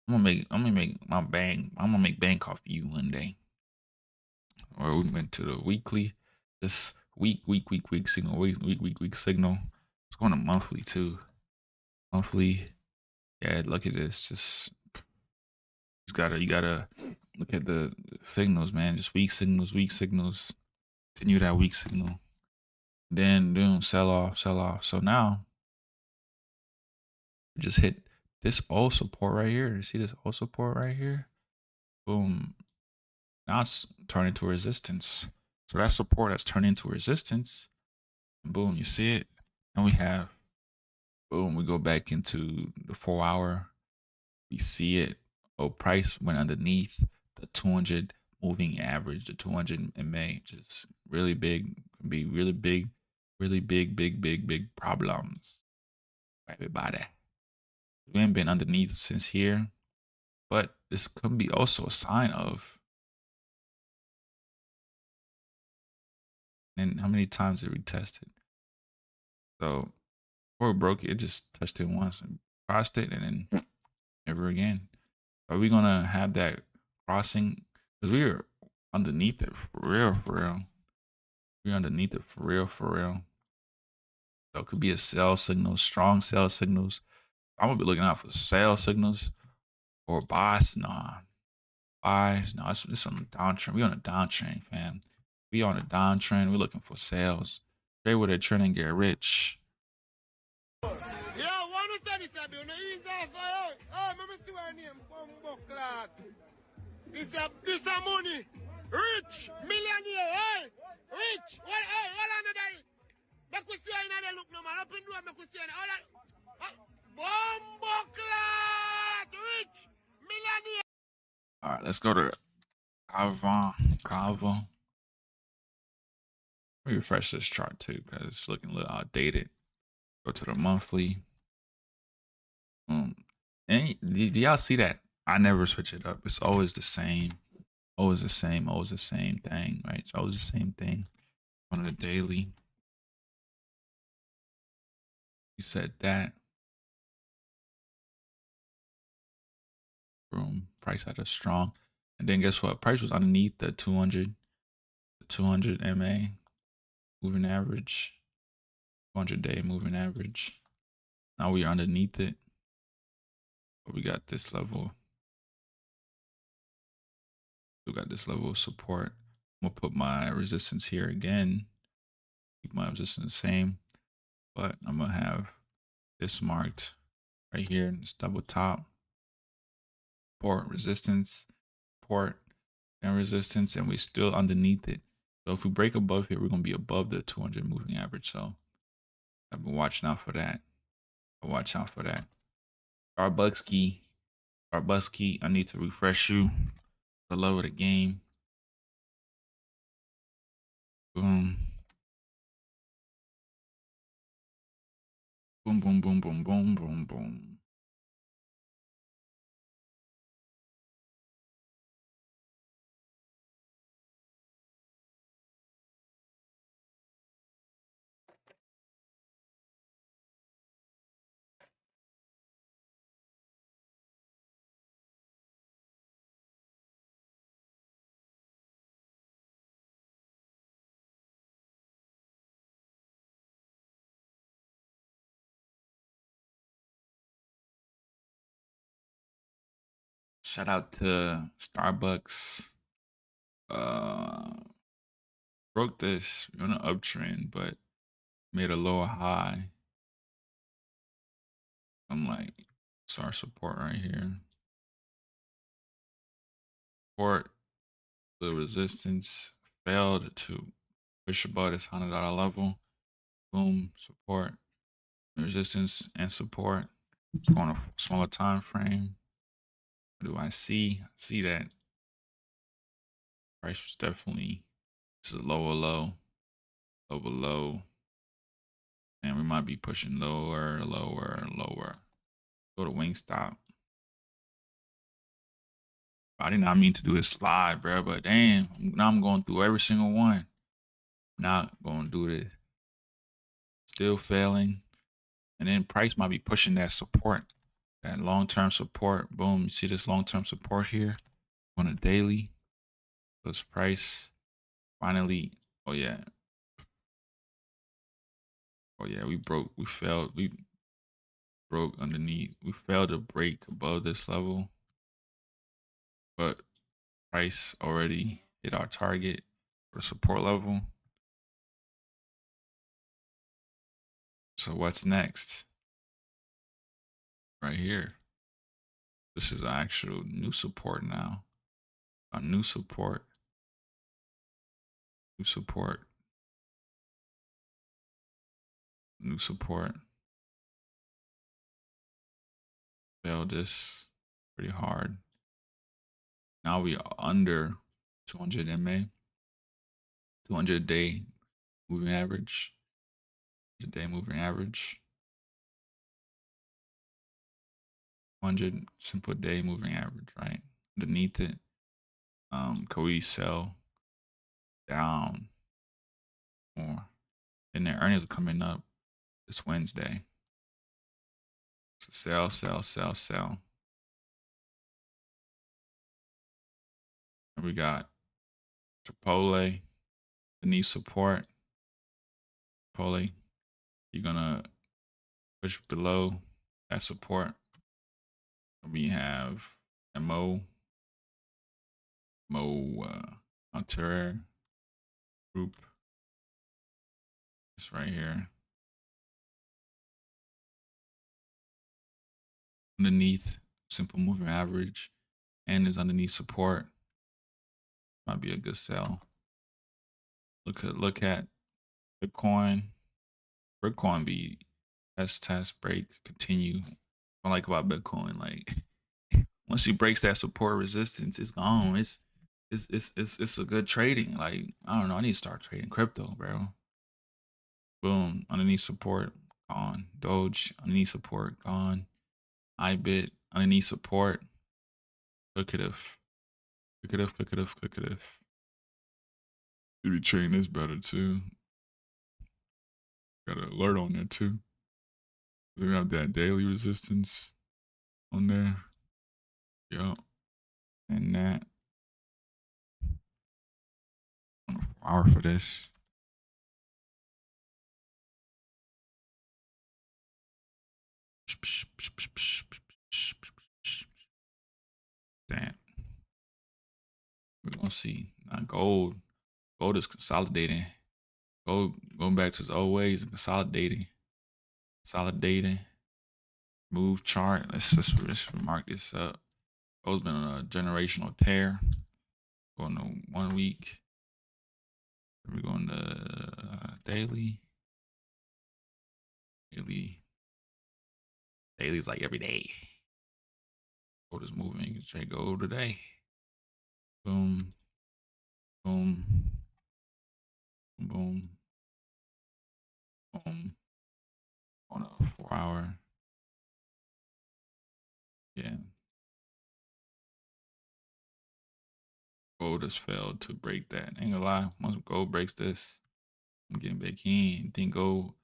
Speaker 4: I'm gonna make my bank. I'm gonna make bank off you one day. Or we went to the weekly. This week signal. Week signal. It's going to monthly too. Monthly. Yeah, look at this. You gotta look at the signals, man. Just weak signals. Continue that weak signal. Then boom, sell off. So now we just hit this old support right here. You see this old support right here? Boom. Now it's turning into resistance. So that support has turned into resistance. And boom, you see it. And we have boom, we go back into the 4 hour. We see it. Oh, price went underneath the 200 moving average, the 200 MA, just really big, can be really big problems for everybody. We haven't been underneath since here, but this could be also a sign of. And how many times did we test it? So before it broke it, just touched it once and crossed it, and then never again. Are we gonna have that crossing? Because we were underneath it for real. We're underneath it for real, for real. So it could be a sell signal, strong sell signals. I'm gonna be looking out for sell signals or buys. Nah, buys. No, it's on the downtrend. We on a downtrend, fam. We on a downtrend. We're looking for sales. Stay with that trend and get rich.
Speaker 5: Yo, one who said this, I do no ease off. Oh, remember see my name, Bumbo Clark. This a money. Rich, millionaire, hey, rich. What, hey, hold on to that. Make we see how you know look no man. Up in door, make we see how you Bumbo Clark, rich, millionaire.
Speaker 4: All right, let's go to Kava. Let me refresh this chart too, because it's looking a little outdated. Go to the monthly. And do y'all see that? I never switch it up. It's always the same. Always the same. Always the same thing, right? It's always the same thing. On the daily. You said that. Boom. Price had a strong. And then guess what? Price was underneath the 200. The 200 MA. Moving average. 200-day moving average. Now we are underneath it. But we got this level. We got this level of support. I'm gonna put my resistance here again. Keep my resistance the same. But I'm gonna have this marked right here in this double top. Support, resistance, support, and resistance, and we still underneath it. So if we break above here, we're gonna be above the 200 moving average. So I've been watching out for that. Watch out for that. Starbucks key. I need to refresh you. The love of the game. Boom. Boom, boom, boom, boom, boom, boom, boom. Shout out to Starbucks. Broke this on an uptrend, but made a lower high. I'm like, it's our support right here. Support, the resistance failed to push above this $100 level. Boom, support, resistance, and support. It's going a smaller time frame. What do I see? I see that price was definitely, this is a lower low, and we might be pushing lower. Go to Wingstop. I did not mean to do this live, bro, but damn, now I'm going through every single one. Not going to do this. Still failing. And then price might be pushing that support, that long-term support. Boom, you see this long-term support here on a daily. This price finally, oh yeah, we broke underneath. We failed to break above this level, but price already hit our target for support level. So what's next? Right here. This is actual new support now. A new support. New support. Failed this pretty hard. Now we are under 200 MA. 200-day moving average. 200-day moving average. 100 simple day moving average, right? Underneath it, could we sell down more? And their earnings are coming up this Wednesday. So sell. And we got Chipotle, the new support. Pole. You're gonna push below that support. We have Mo Monterrey group. It's right here. Underneath simple moving average and is underneath support. Might be a good sell. Look at Bitcoin. Bitcoin be test break continue. What I like about Bitcoin, like once she breaks that support resistance, it's gone. It's a good trading. Like I don't know, I need to start trading crypto, bro. Boom, underneath support, gone. Doge underneath support, gone. iBit underneath support. Clickadif. You be trading this better too. Got an alert on there too. We have that daily resistance on there. Yup. And that. Hour for this. Damn. We're gonna see. Not gold. Gold is consolidating. Gold going back to its old ways and consolidating. Move chart. Let's mark this up. Gold's been on a generational tear. Going to 1 week. We're going to daily. Daily's like every day. Gold is moving. You can trade gold today. Boom. Boom. Boom. Boom. On a 4 hour. Yeah. Gold has failed to break that. Ain't gonna lie. Once gold breaks this, I'm getting back in. Think gold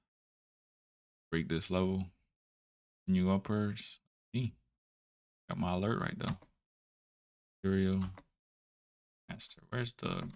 Speaker 4: break this level. New upwards. See. Got my alert right though. Serial. Master. Where's the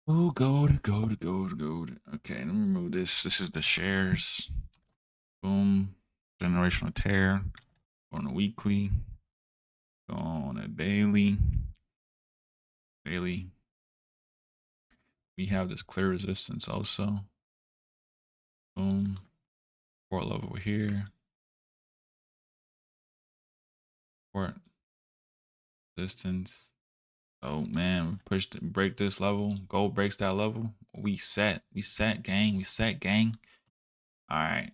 Speaker 4: oh, gold. Okay, let me remove this. This is the shares. Boom. Generational tear. On a weekly. Go on a daily. We have this clear resistance also. Boom. Support level here. Support. Resistance. Oh man, we break this level. Gold breaks that level. We set gang. All right.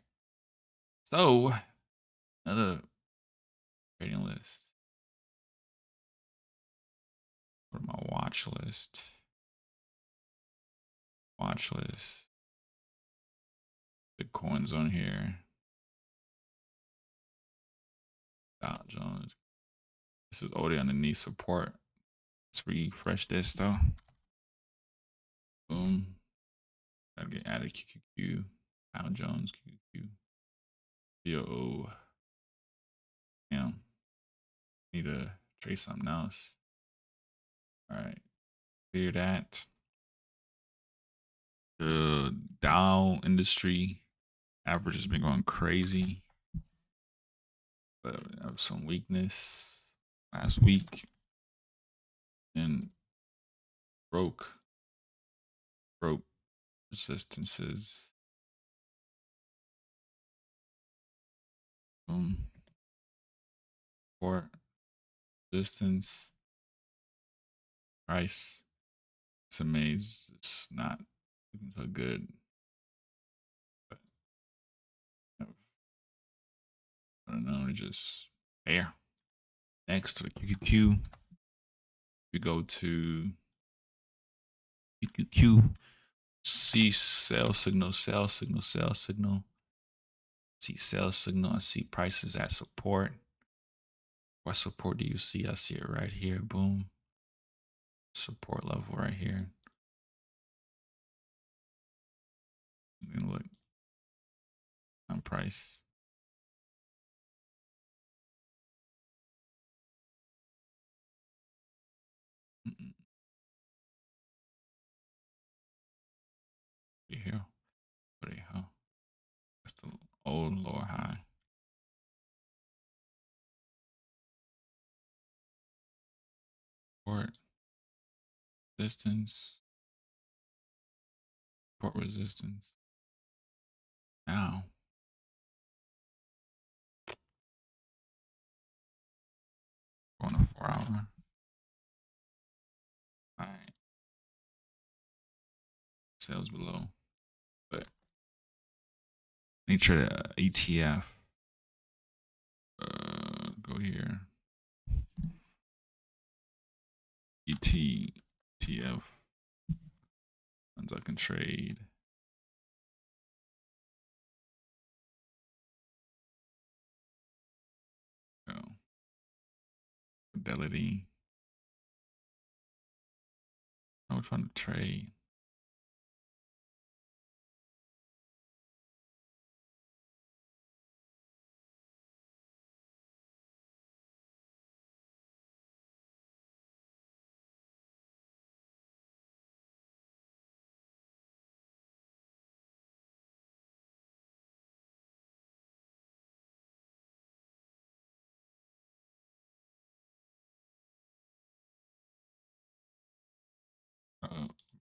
Speaker 4: So another trading list. Go to my watch list. Bitcoin's on here. Dow Jones. This is already underneath support. Let's refresh this though. Boom. Gotta get added QQQ. Dow Jones QQQ. Yo. Damn. Need to trade something else. All right. Clear that. The Dow industry average has been going crazy, but I have some weakness last week and broke resistances. Support, resistance, price, SMA's just not looking so good. But I don't know, just there. Next to the QQQ, we go to QQQ, see sell signal, sell signal, sell signal. See sell signal and see prices at support. What support do you see? I see it right here. Boom. Support level right here. And look on price. Here. What the hell? That's the old lower high. Support. Resistance. Support resistance. Now. On a 4 hour. Alright. Sales below. But nature ETF. Go here. ETF. Ones I can trade. Fidelity. I was trying to trade.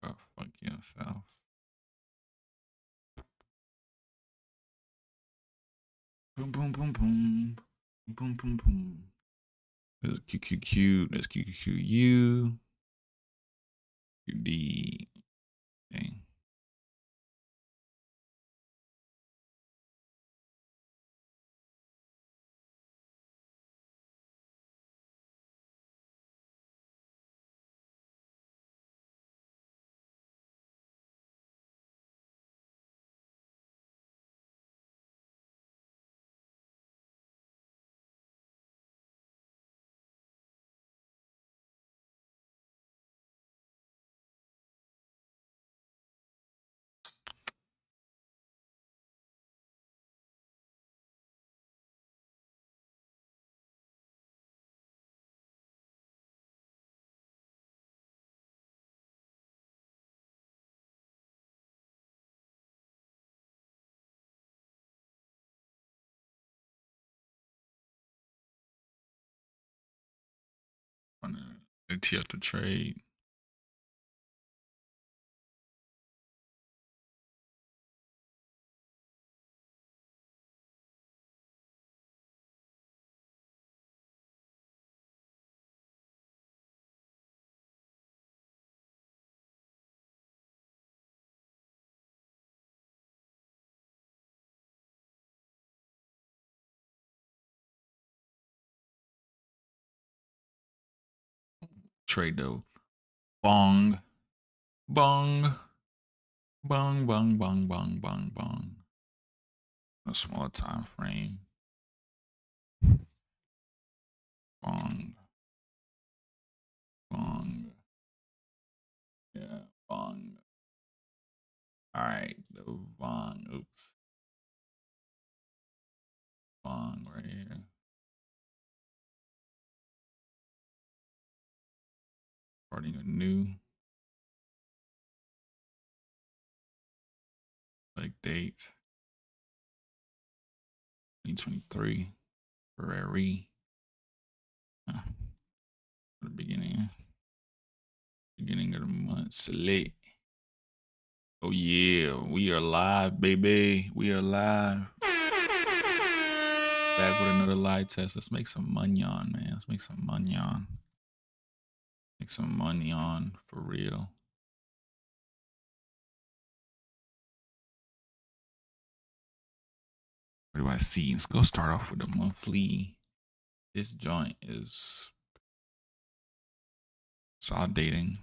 Speaker 4: Bro, fuck yourself. Boom, boom, boom, boom. Boom, boom, boom. There's QQQ. There's QQQU. QD. Dang. ETF to trade. Trade though. Bong. Bong. Bong, bong, bong, bong, bong, bong. A smaller time frame. Bong. Bong. Yeah, bong. Alright, the bong. Oops. Bong right here. Starting a new like date 2023 Ferrari. The beginning of the month. Select. Oh yeah, we are live, baby. We are live. Back with another live test. Let's make some money on, man. Let's make some money on. Make some money on for real. What do I see? Let's go start off with the monthly. This joint is consolidating.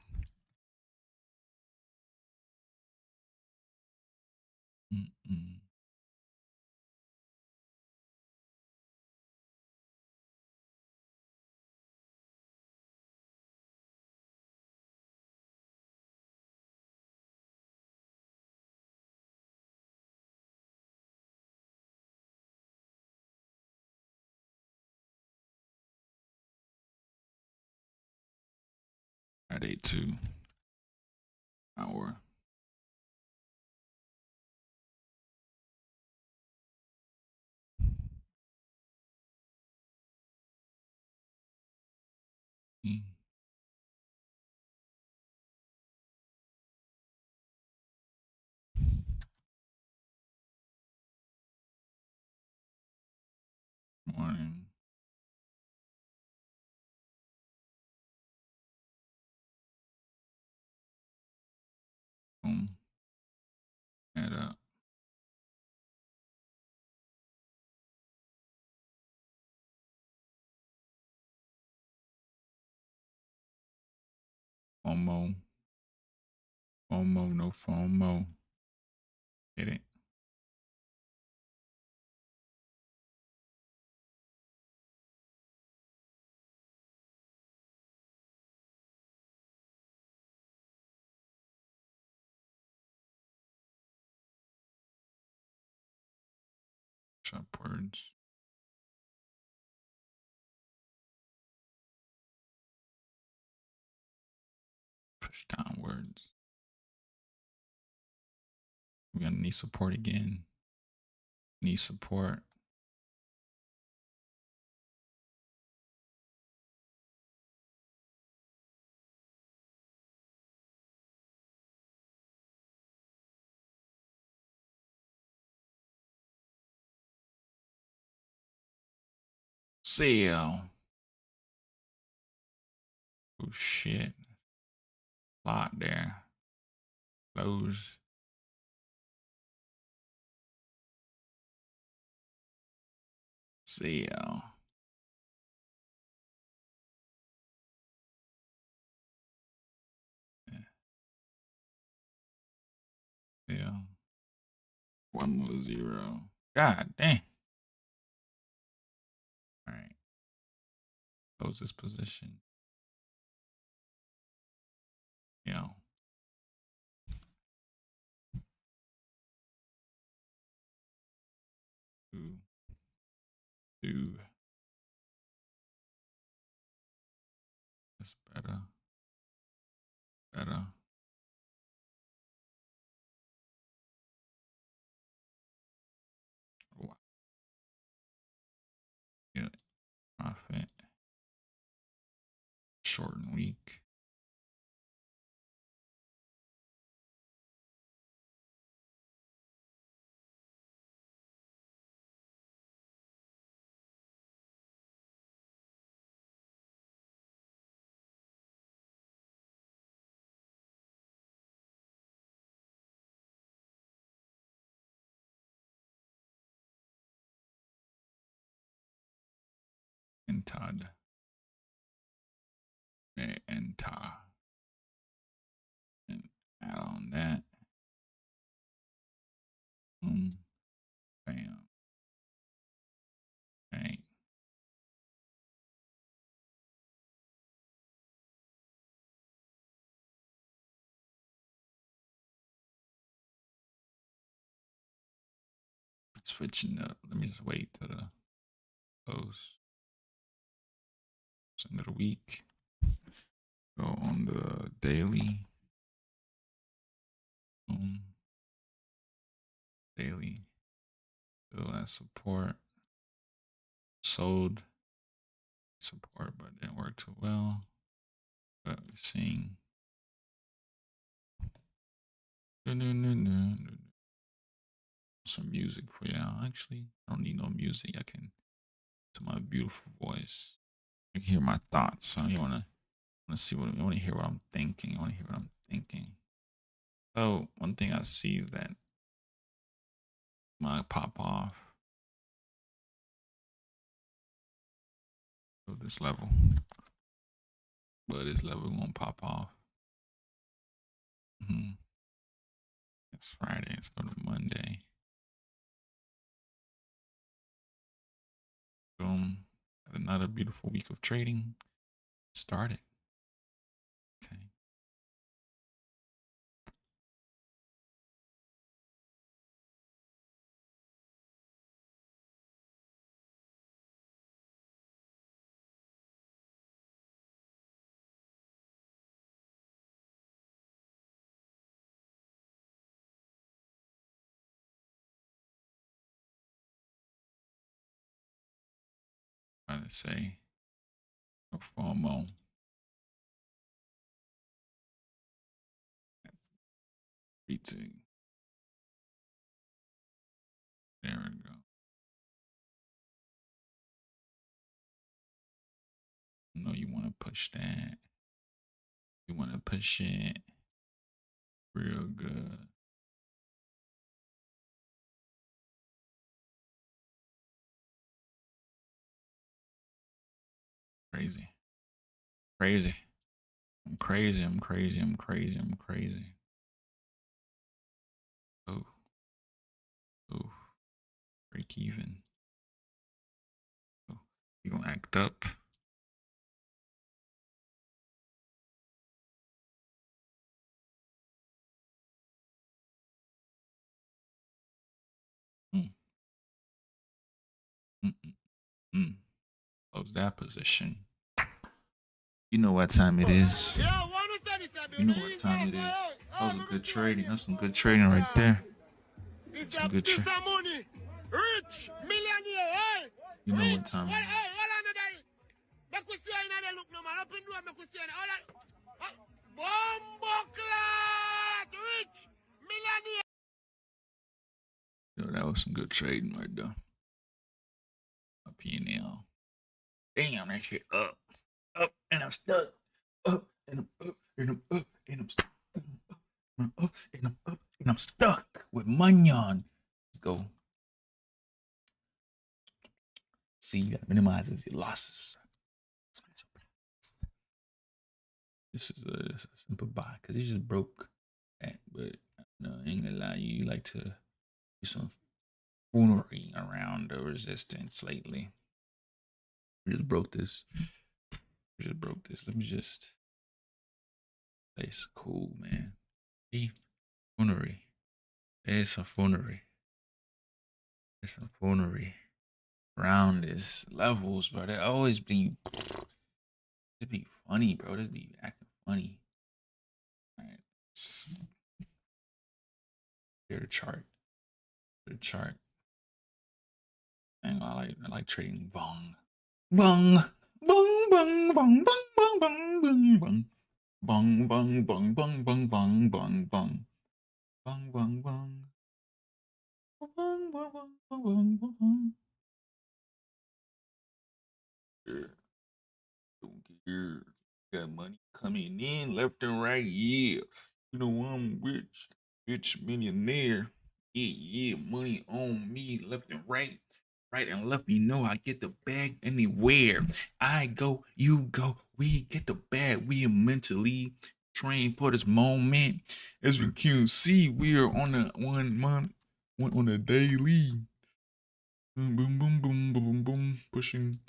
Speaker 4: Friday 2 hour. Morning. Boom. Add up. FOMO. FOMO, no FOMO. Get it? Upwards. Push downwards. We're gonna need support again. Need support. Sell. Oh shit. Lot there. Close. Sell. Yeah. 1-0. God damn. All right. Close this position. Yeah. Two. That's better. Better. Wow. Yeah. Profit. Short and weak. And Todd. And Todd. And add on that. Bam. Okay. Switching up. Let me just wait to the close. It's another week. Go on the daily. Daily. Still at support. Sold support, but didn't work too well. But we're seeing. Some music for y'all. Actually, I don't need no music. I can to my beautiful voice. I can hear my thoughts. So you wanna see what you wanna hear what I'm thinking. You wanna hear what I'm thinking. So one thing I see is that might pop off. So this level. But this level gonna pop off. It's Friday. Let's go to Monday. Boom. Got another beautiful week of trading. Started. Okay. Trying to say no FOMO. Retake. There we go. No, you want to push that. You want to push it real good. Crazy. Crazy. I'm crazy. I'm crazy. I'm crazy. I'm crazy. Oh. Oh. Break even. Oh. You gonna act up? Close that position. You know what time it is. You know what time it is. That was a good trading. That's some good trading right there. Some good trading.
Speaker 5: Rich millionaire, hey.
Speaker 4: You know what time it is.
Speaker 5: Make we see another look no man. Open door, make we see another. Bombo clot, rich millionaire.
Speaker 4: Yo, that was some good trading right there. Up here now. Damn, that shit up, and I'm stuck. Up, and I'm up, and I'm up, and I'm stuck. I'm up, and I'm up, and I'm stuck with Munyon. Let's go. See, you gotta minimize your losses. This is a simple buy because he just broke that, but no, I ain't gonna lie, you like to do some foolery around the resistance lately. We just broke this. We just broke this. Let me just. It's cool, man. See? Foolery. There's some foolery. There's some foolery around these levels, bro. They always be. It be funny, bro. This be acting funny. All right. Here the chart. The chart. And I like trading bong. Bong. Bong bong bong bong bong bong bong bong. Bong bong bong bong bong bong bong bong. Bong bong bong. Bong bong bong bong bong bong. Don't care. Got money coming in left and right. Yeah. You know I'm rich millionaire. Yeah, money on me left and right. Right and left, you know I get the bag anywhere. I go, you go, we get the bag. We are mentally trained for this moment. As we can see, we are on a 1 month, on a daily. Boom, boom, boom, boom, boom, boom, boom, pushing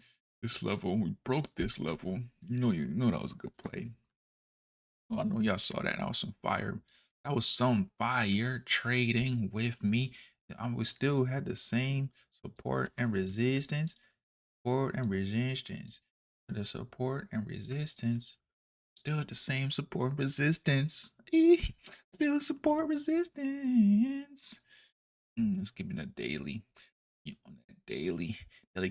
Speaker 4: this level. We broke this level. You know that was a good play. Oh, I know y'all saw that. That was some fire. That was some fire trading with me. I would still had the same support and resistance. Support and resistance. The support and resistance. Still at the same support and resistance. Still support resistance. Let's give me a daily. On that daily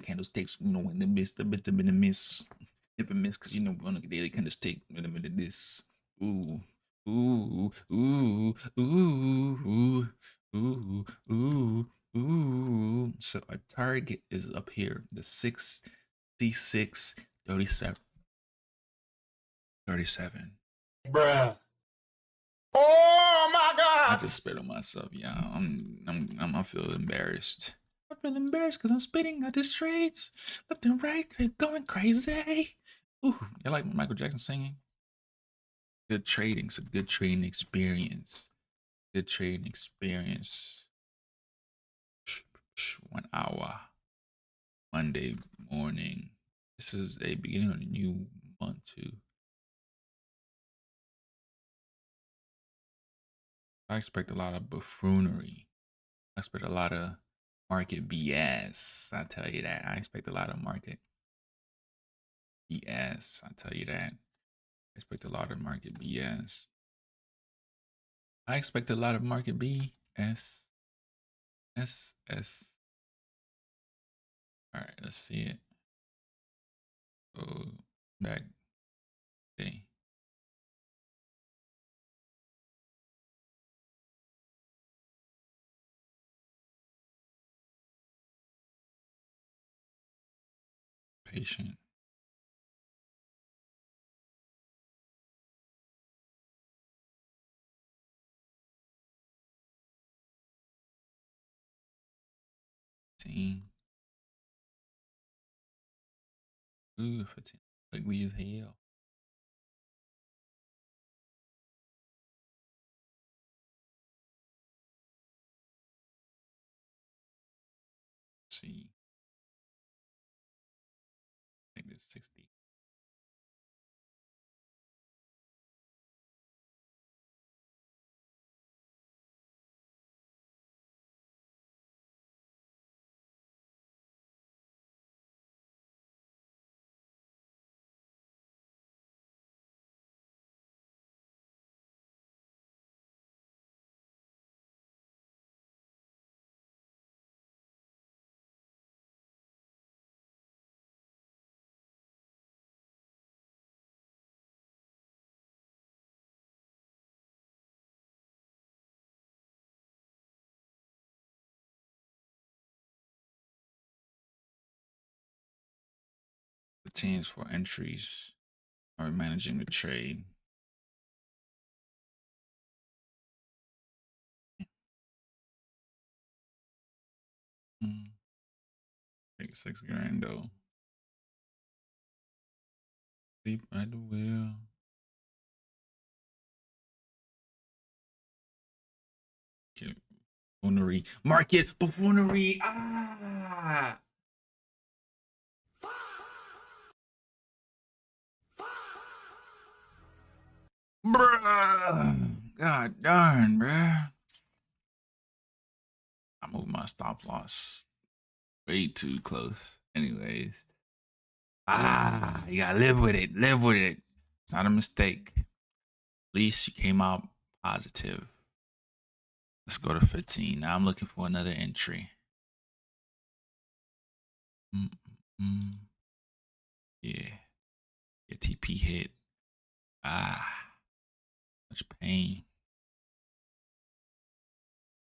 Speaker 4: candlesticks, in the midst, a bit in the miss. If it miss, because we're on a daily candlestick in a minute this. Ooh. Ooh. Ooh. Ooh. Ooh. Ooh. Ooh. So our target is up here, the 66, 37. 37.
Speaker 5: Bruh. Oh my God!
Speaker 4: I just spit on myself, yeah. I feel embarrassed. I feel embarrassed because I'm spitting out the streets. Left and right, they're going crazy. Ooh, you like Michael Jackson singing? Good trading. It's a good trading experience. Good trading experience. 1 hour. Monday morning. This is a beginning of a new month too. I expect a lot of buffoonery. I expect a lot of market BS. I tell you that. I expect a lot of market BS. I tell you that. I expect a lot of market BS. I expect a lot of market BS. S. All right, let's see it. Go back. Okay. Patient. Team. Ooh, 15. Ugly as hell. Let's see. I think it's 60. The teams for entries are managing the trade. Take 6 grand though. Sleep at the wheel. Okay. Buffoonery. Market buffoonery. Ah. Bruh. God darn, bruh. I moved my stop loss way too close. Anyways. You gotta live with it. Live with it. It's not a mistake. At least you came out positive. Let's go to 15. Now I'm looking for another entry. Yeah. Your TP hit. Much pain.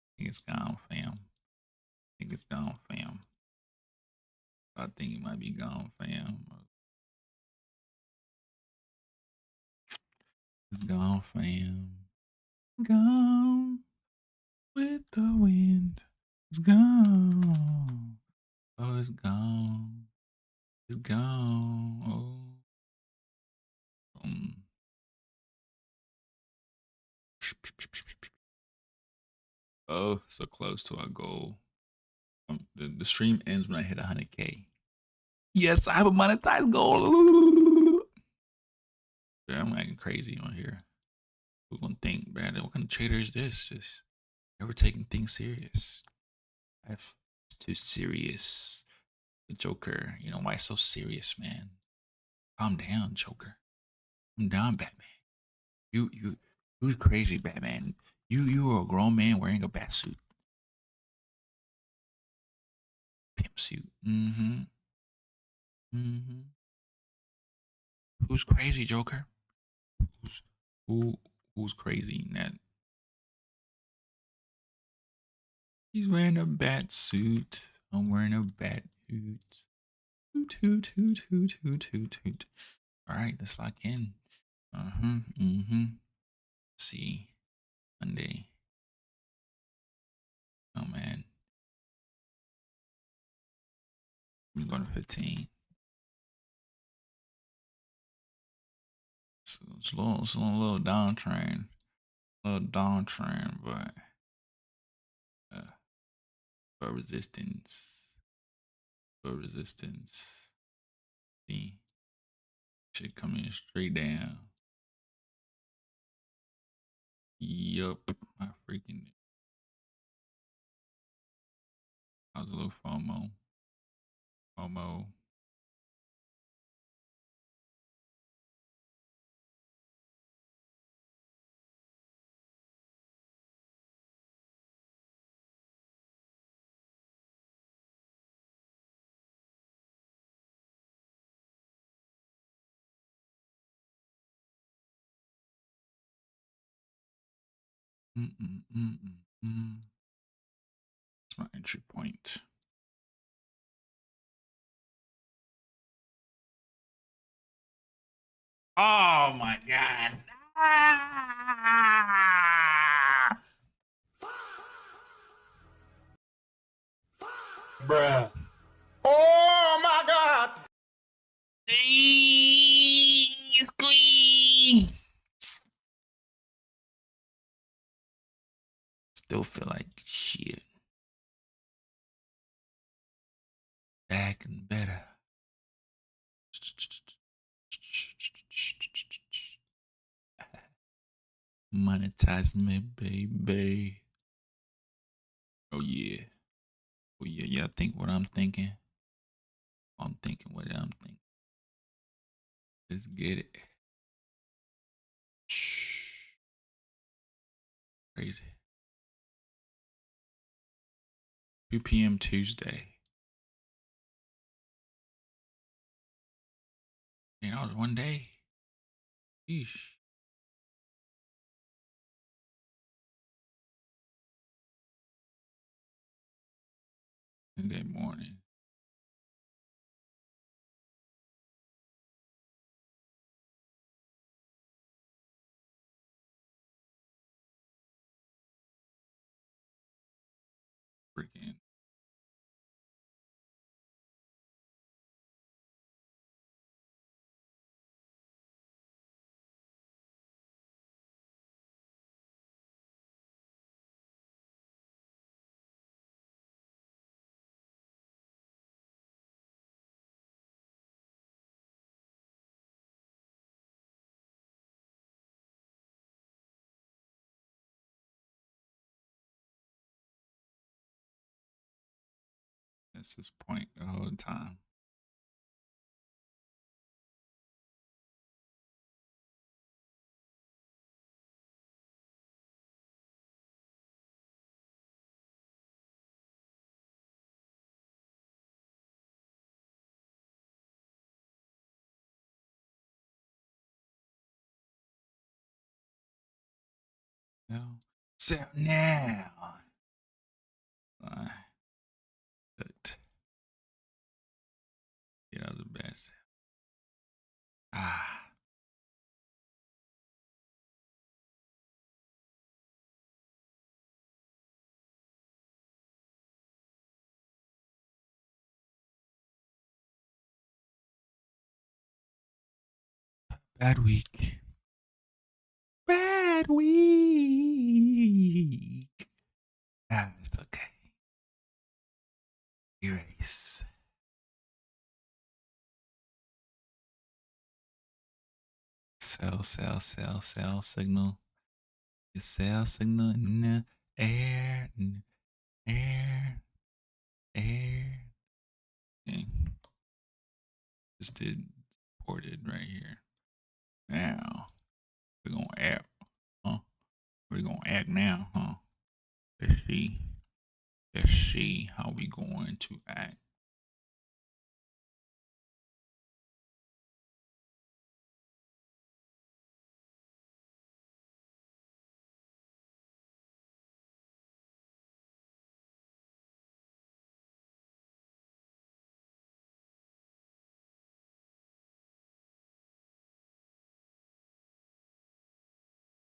Speaker 4: I think it's gone, fam. I think it's gone, fam. I think it might be gone, fam. It's gone, fam. Gone with the wind. It's gone. Oh, it's gone. It's gone. Oh. Oh, so close to our goal. The stream ends when I hit 100K. Yes, I have a monetized goal. Yeah, I'm acting crazy on here. Who's gonna think, man? What kind of trader is this? Just never taking things serious. It's too serious. The Joker, you know why so serious, man? Calm down, Joker. Calm down, Batman. Who's crazy, Batman? You are a grown man wearing a bat suit. Pimp suit. Who's crazy, Joker? Who's crazy? That he's wearing a bat suit. I'm wearing a bat suit. Toot. All right, let's lock in. See, Monday. Oh man. I'm going to 15. It's a little downtrend. A little downtrend, but resistance. But resistance. See. Shit coming straight down. Yup. I freaking. I was a little FOMO. FOMO. That's my entry point. Oh my god. Ah!
Speaker 5: Bruh. Oh my God.
Speaker 4: Squeeze. Still feel like shit. Back and better. Monetize me, baby. Oh yeah. Oh yeah. Y'all think what I'm thinking? I'm thinking what I'm thinking. Let's get it. Shh. Crazy. 2 p.m. Tuesday. Man, that was one day. Sheesh. Sunday morning. Freaking. That's his point the whole time. No. So now. But you know the best. Ah. Bad week. Bad week. Ah, it's okay. Erase. Cell signal. The cell signal in the air, air, air. Okay. Just did ported right here. Now we're gonna act, huh? We're gonna act now, huh? Let's see. Let's see how we going to act.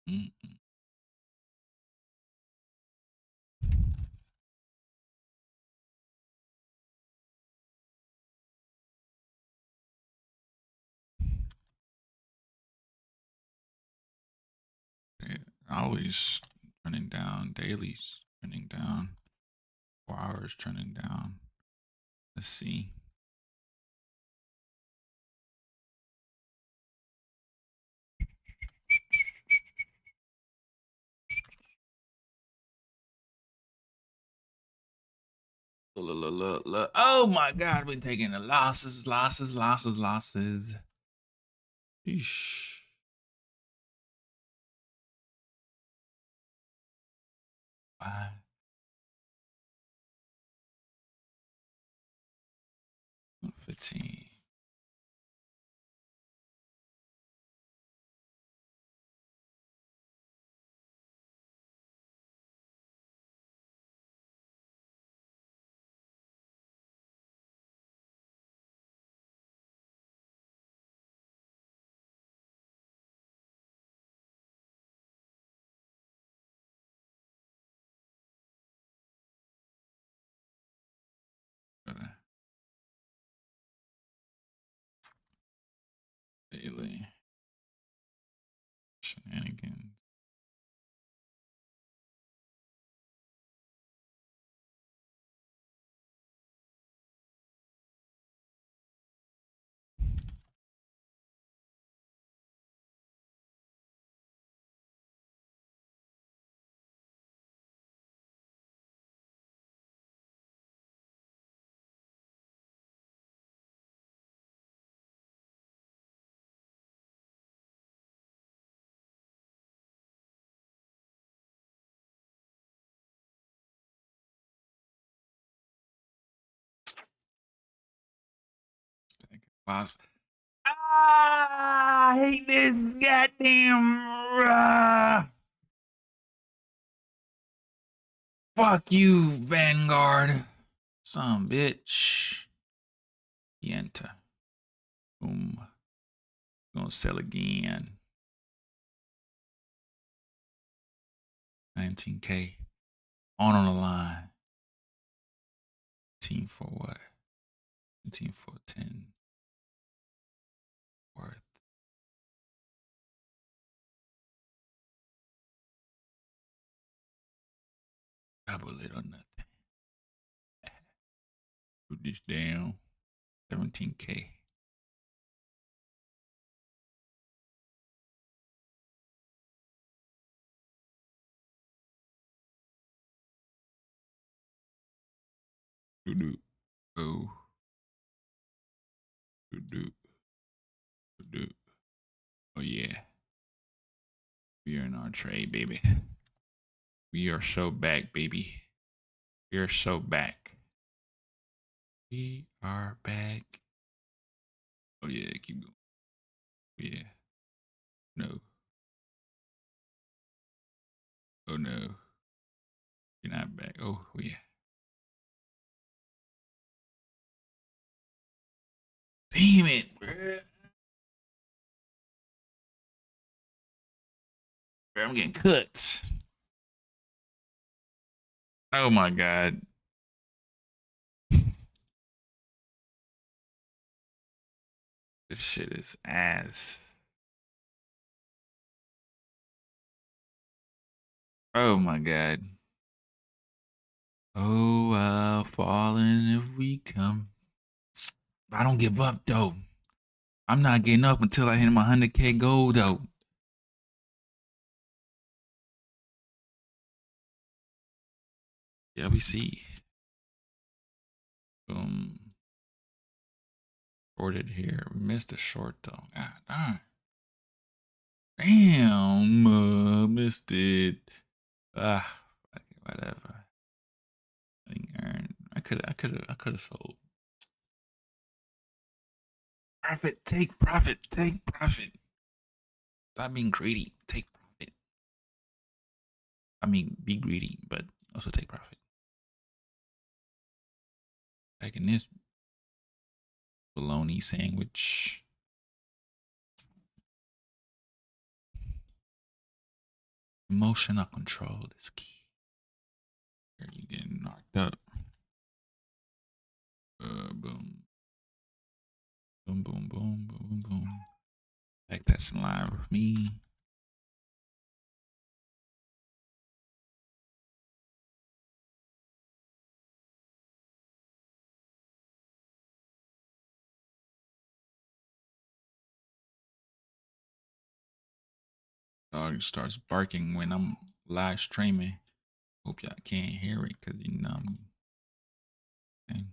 Speaker 4: Mm-mm. Always trending down. Dailies trending down. 4 hours trending down. Let's see. Look. Oh my God, we're taking the losses. Eesh. Five. 15. Daily shenanigans. Boss. I hate this goddamn. Fuck you, Vanguard. Some bitch. Yenta. Boom. Gonna sell again. 19K. On the line. Team for what? Team for 10. Worth. Double it or nothing. Put this down. 17K. Do. Oh. Do. Oh yeah. We are in our trade, baby. We are so back, baby. We are so back. We are back. Oh yeah, keep going. Yeah. No. Oh no. You're not back. Oh yeah. Damn it, bro. I'm getting cooked. Oh my God. This shit is ass. Oh my God. Oh, I'll fall in if we come. I don't give up though. I'm not getting up until I hit my 100K goal though. Yeah, we see. Boom. Shorted here. We missed a short though. God darn. Damn, missed it. Ah, fuck it, whatever. I didn't earn. I could have sold. Profit, take profit, take profit. Stop being greedy. Take profit. I mean, be greedy, but also take profit. Back in this bologna sandwich. Emotional control is key. Here you getting knocked up. Boom. Boom, boom, boom, boom, boom. Back that's in line with me. dog starts barking when I'm live streaming. Hope y'all can't hear it because you know I'm okay.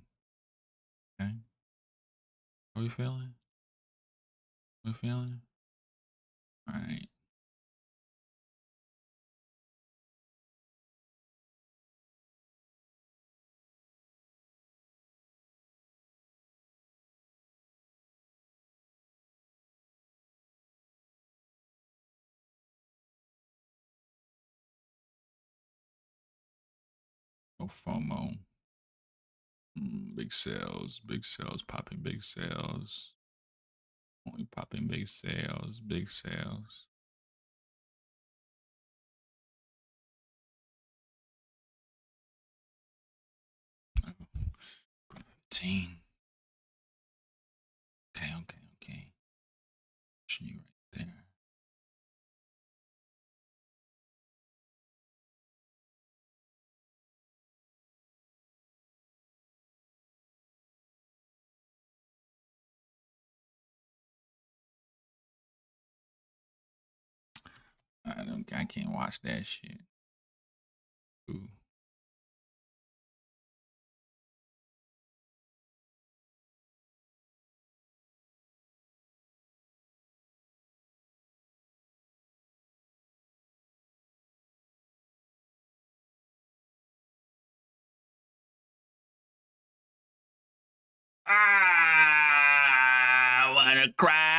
Speaker 4: How we feeling? We feeling? All right. No FOMO. Big sales, popping big sales. Only popping big sales, big sales. Oh, 15. Okay. Pushing you right there. I can't watch that shit. Ooh. I wanna cry.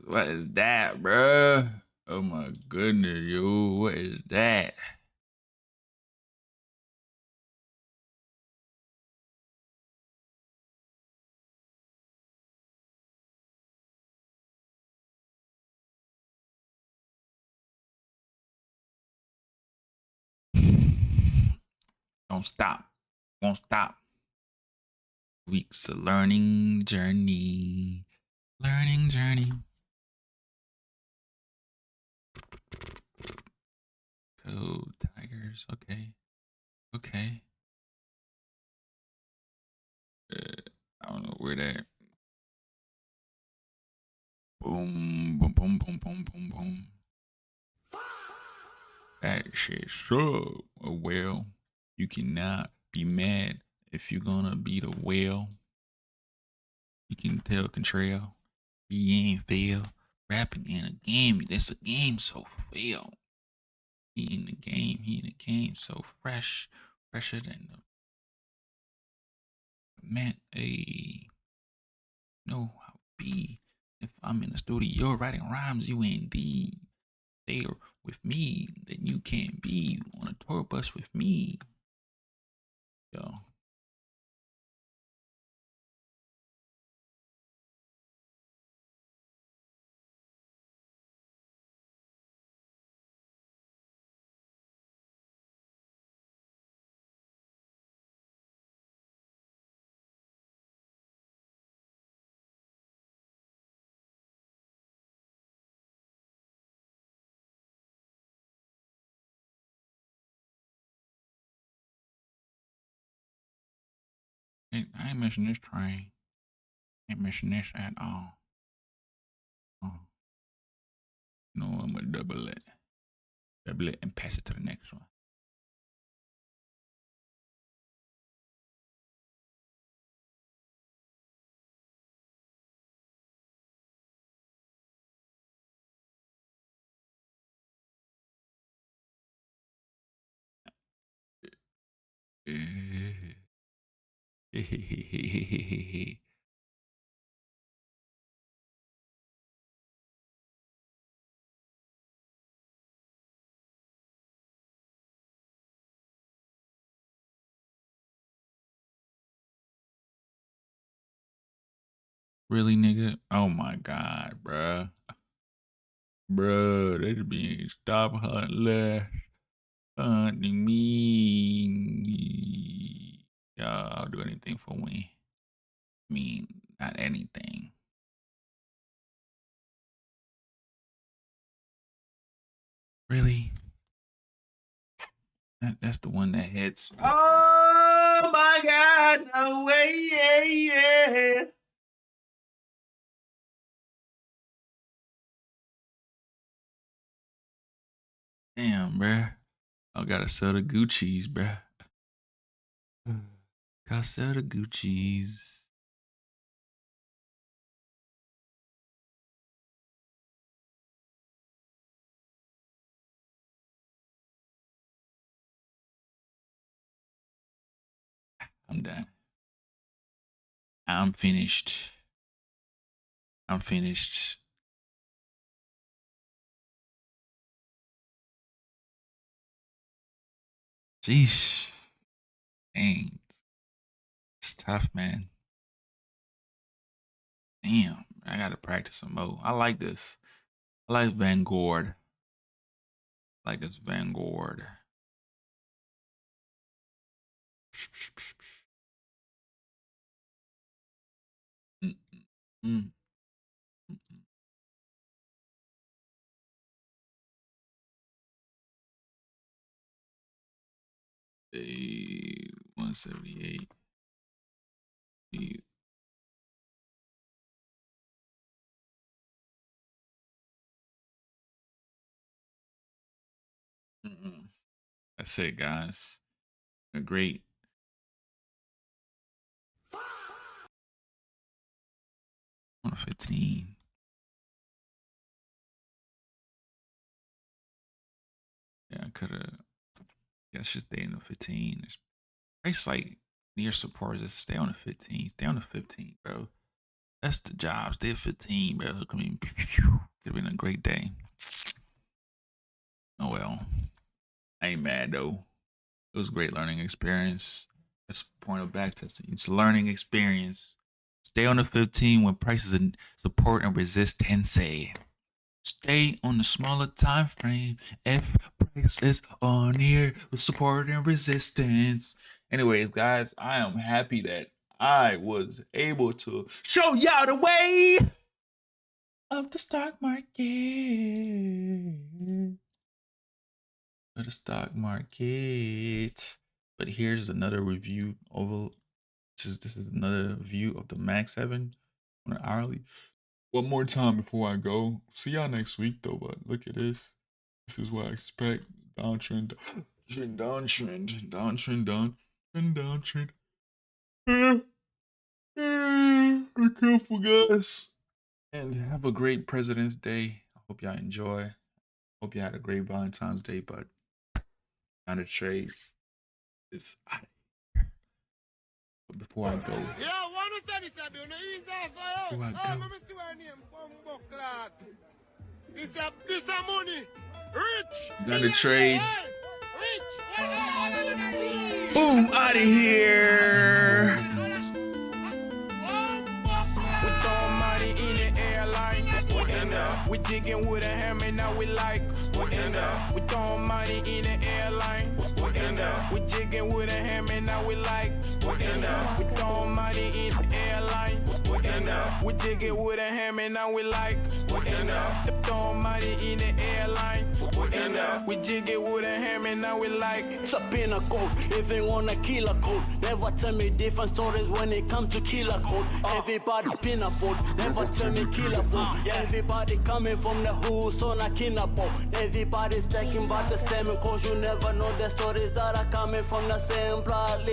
Speaker 4: What is that, bro? Oh my goodness, yo, what is that? Don't stop. Won't stop. Weeks of learning journey. Learning journey. Code Tigers. Okay. Okay. I don't know where that. Boom, boom, boom, boom, boom, boom, boom. That shit so well. You cannot be mad if you're gonna beat a whale. You can tell Contrail. He ain't fail. Rapping in a game. That's a game so fail. He in the game so fresh. Fresher than the man. Hey. Know how be. If I'm in the studio writing rhymes, you ain't there with me, then you can't be on a tour bus with me. Yo. Hey, I ain't missing this train. Ain't missing this at all. Oh. No, I'm gonna double it. Double it and pass it to the next one. Really, nigga? Oh my god, bruh. Bruh, they just be stop hunting me. Yeah, I'll do anything for Wayne. I mean, not anything. Really? That's the one that hits. Oh my god, no way, yeah. Damn, bruh. I gotta sell the Gucci's, bruh. Gotta sell the Gucci's. I'm done. I'm finished. I'm finished. Jeez. Dang. It's tough, man. Damn. I gotta practice some more. I like this. I like Vanguard. I like this Vanguard. Mm-mm. A 178. That's it, guys. A great. On a 15. Yeah, I could have. Yeah, I should stay in the 15. It's price like near support. Just stay on the 15. Stay on the 15, bro. That's the job. Stay at 15, bro. I mean, could have been a great day. Oh well. I ain't mad though. It was a great learning experience. That's the point of back testing. It's a learning experience. Stay on the 15 when prices in support and resistance. Stay on the smaller time frame if prices are near with support and resistance. Anyways, guys, I am happy that I was able to show y'all the way of the stock market. Of the stock market. But here's another review over. This is another view of the Mag 7 on an hourly. One more time before I go. See y'all next week though, but look at this. This is what I expect. Downtrend. Downtrend. Be careful, guys. And have a great President's Day. I hope y'all enjoy. Hope you had a great Valentine's Day, but on the trades. It's out of here. But before I go. Before I go.
Speaker 5: This money. Rich.
Speaker 4: Got the trades. Boom, out of here.
Speaker 1: We throwing money in the airline. We jigging with a hammer, now we like. We throwing money in the airline. We jigging with a hammer, now we like. We throwing money in the airline. We jigging with a hammer, now we like. Throwing money in the airline. We jigging with a hammer, now we like.
Speaker 2: It's a pinnacle code, living on a killer code. Never tell me different stories when it comes to killer code. Everybody pinnacle, never tell me killer code. Everybody coming from the hood on a kidnapping. Everybody stacking by the same, cause you never know the stories that are coming from the same plot.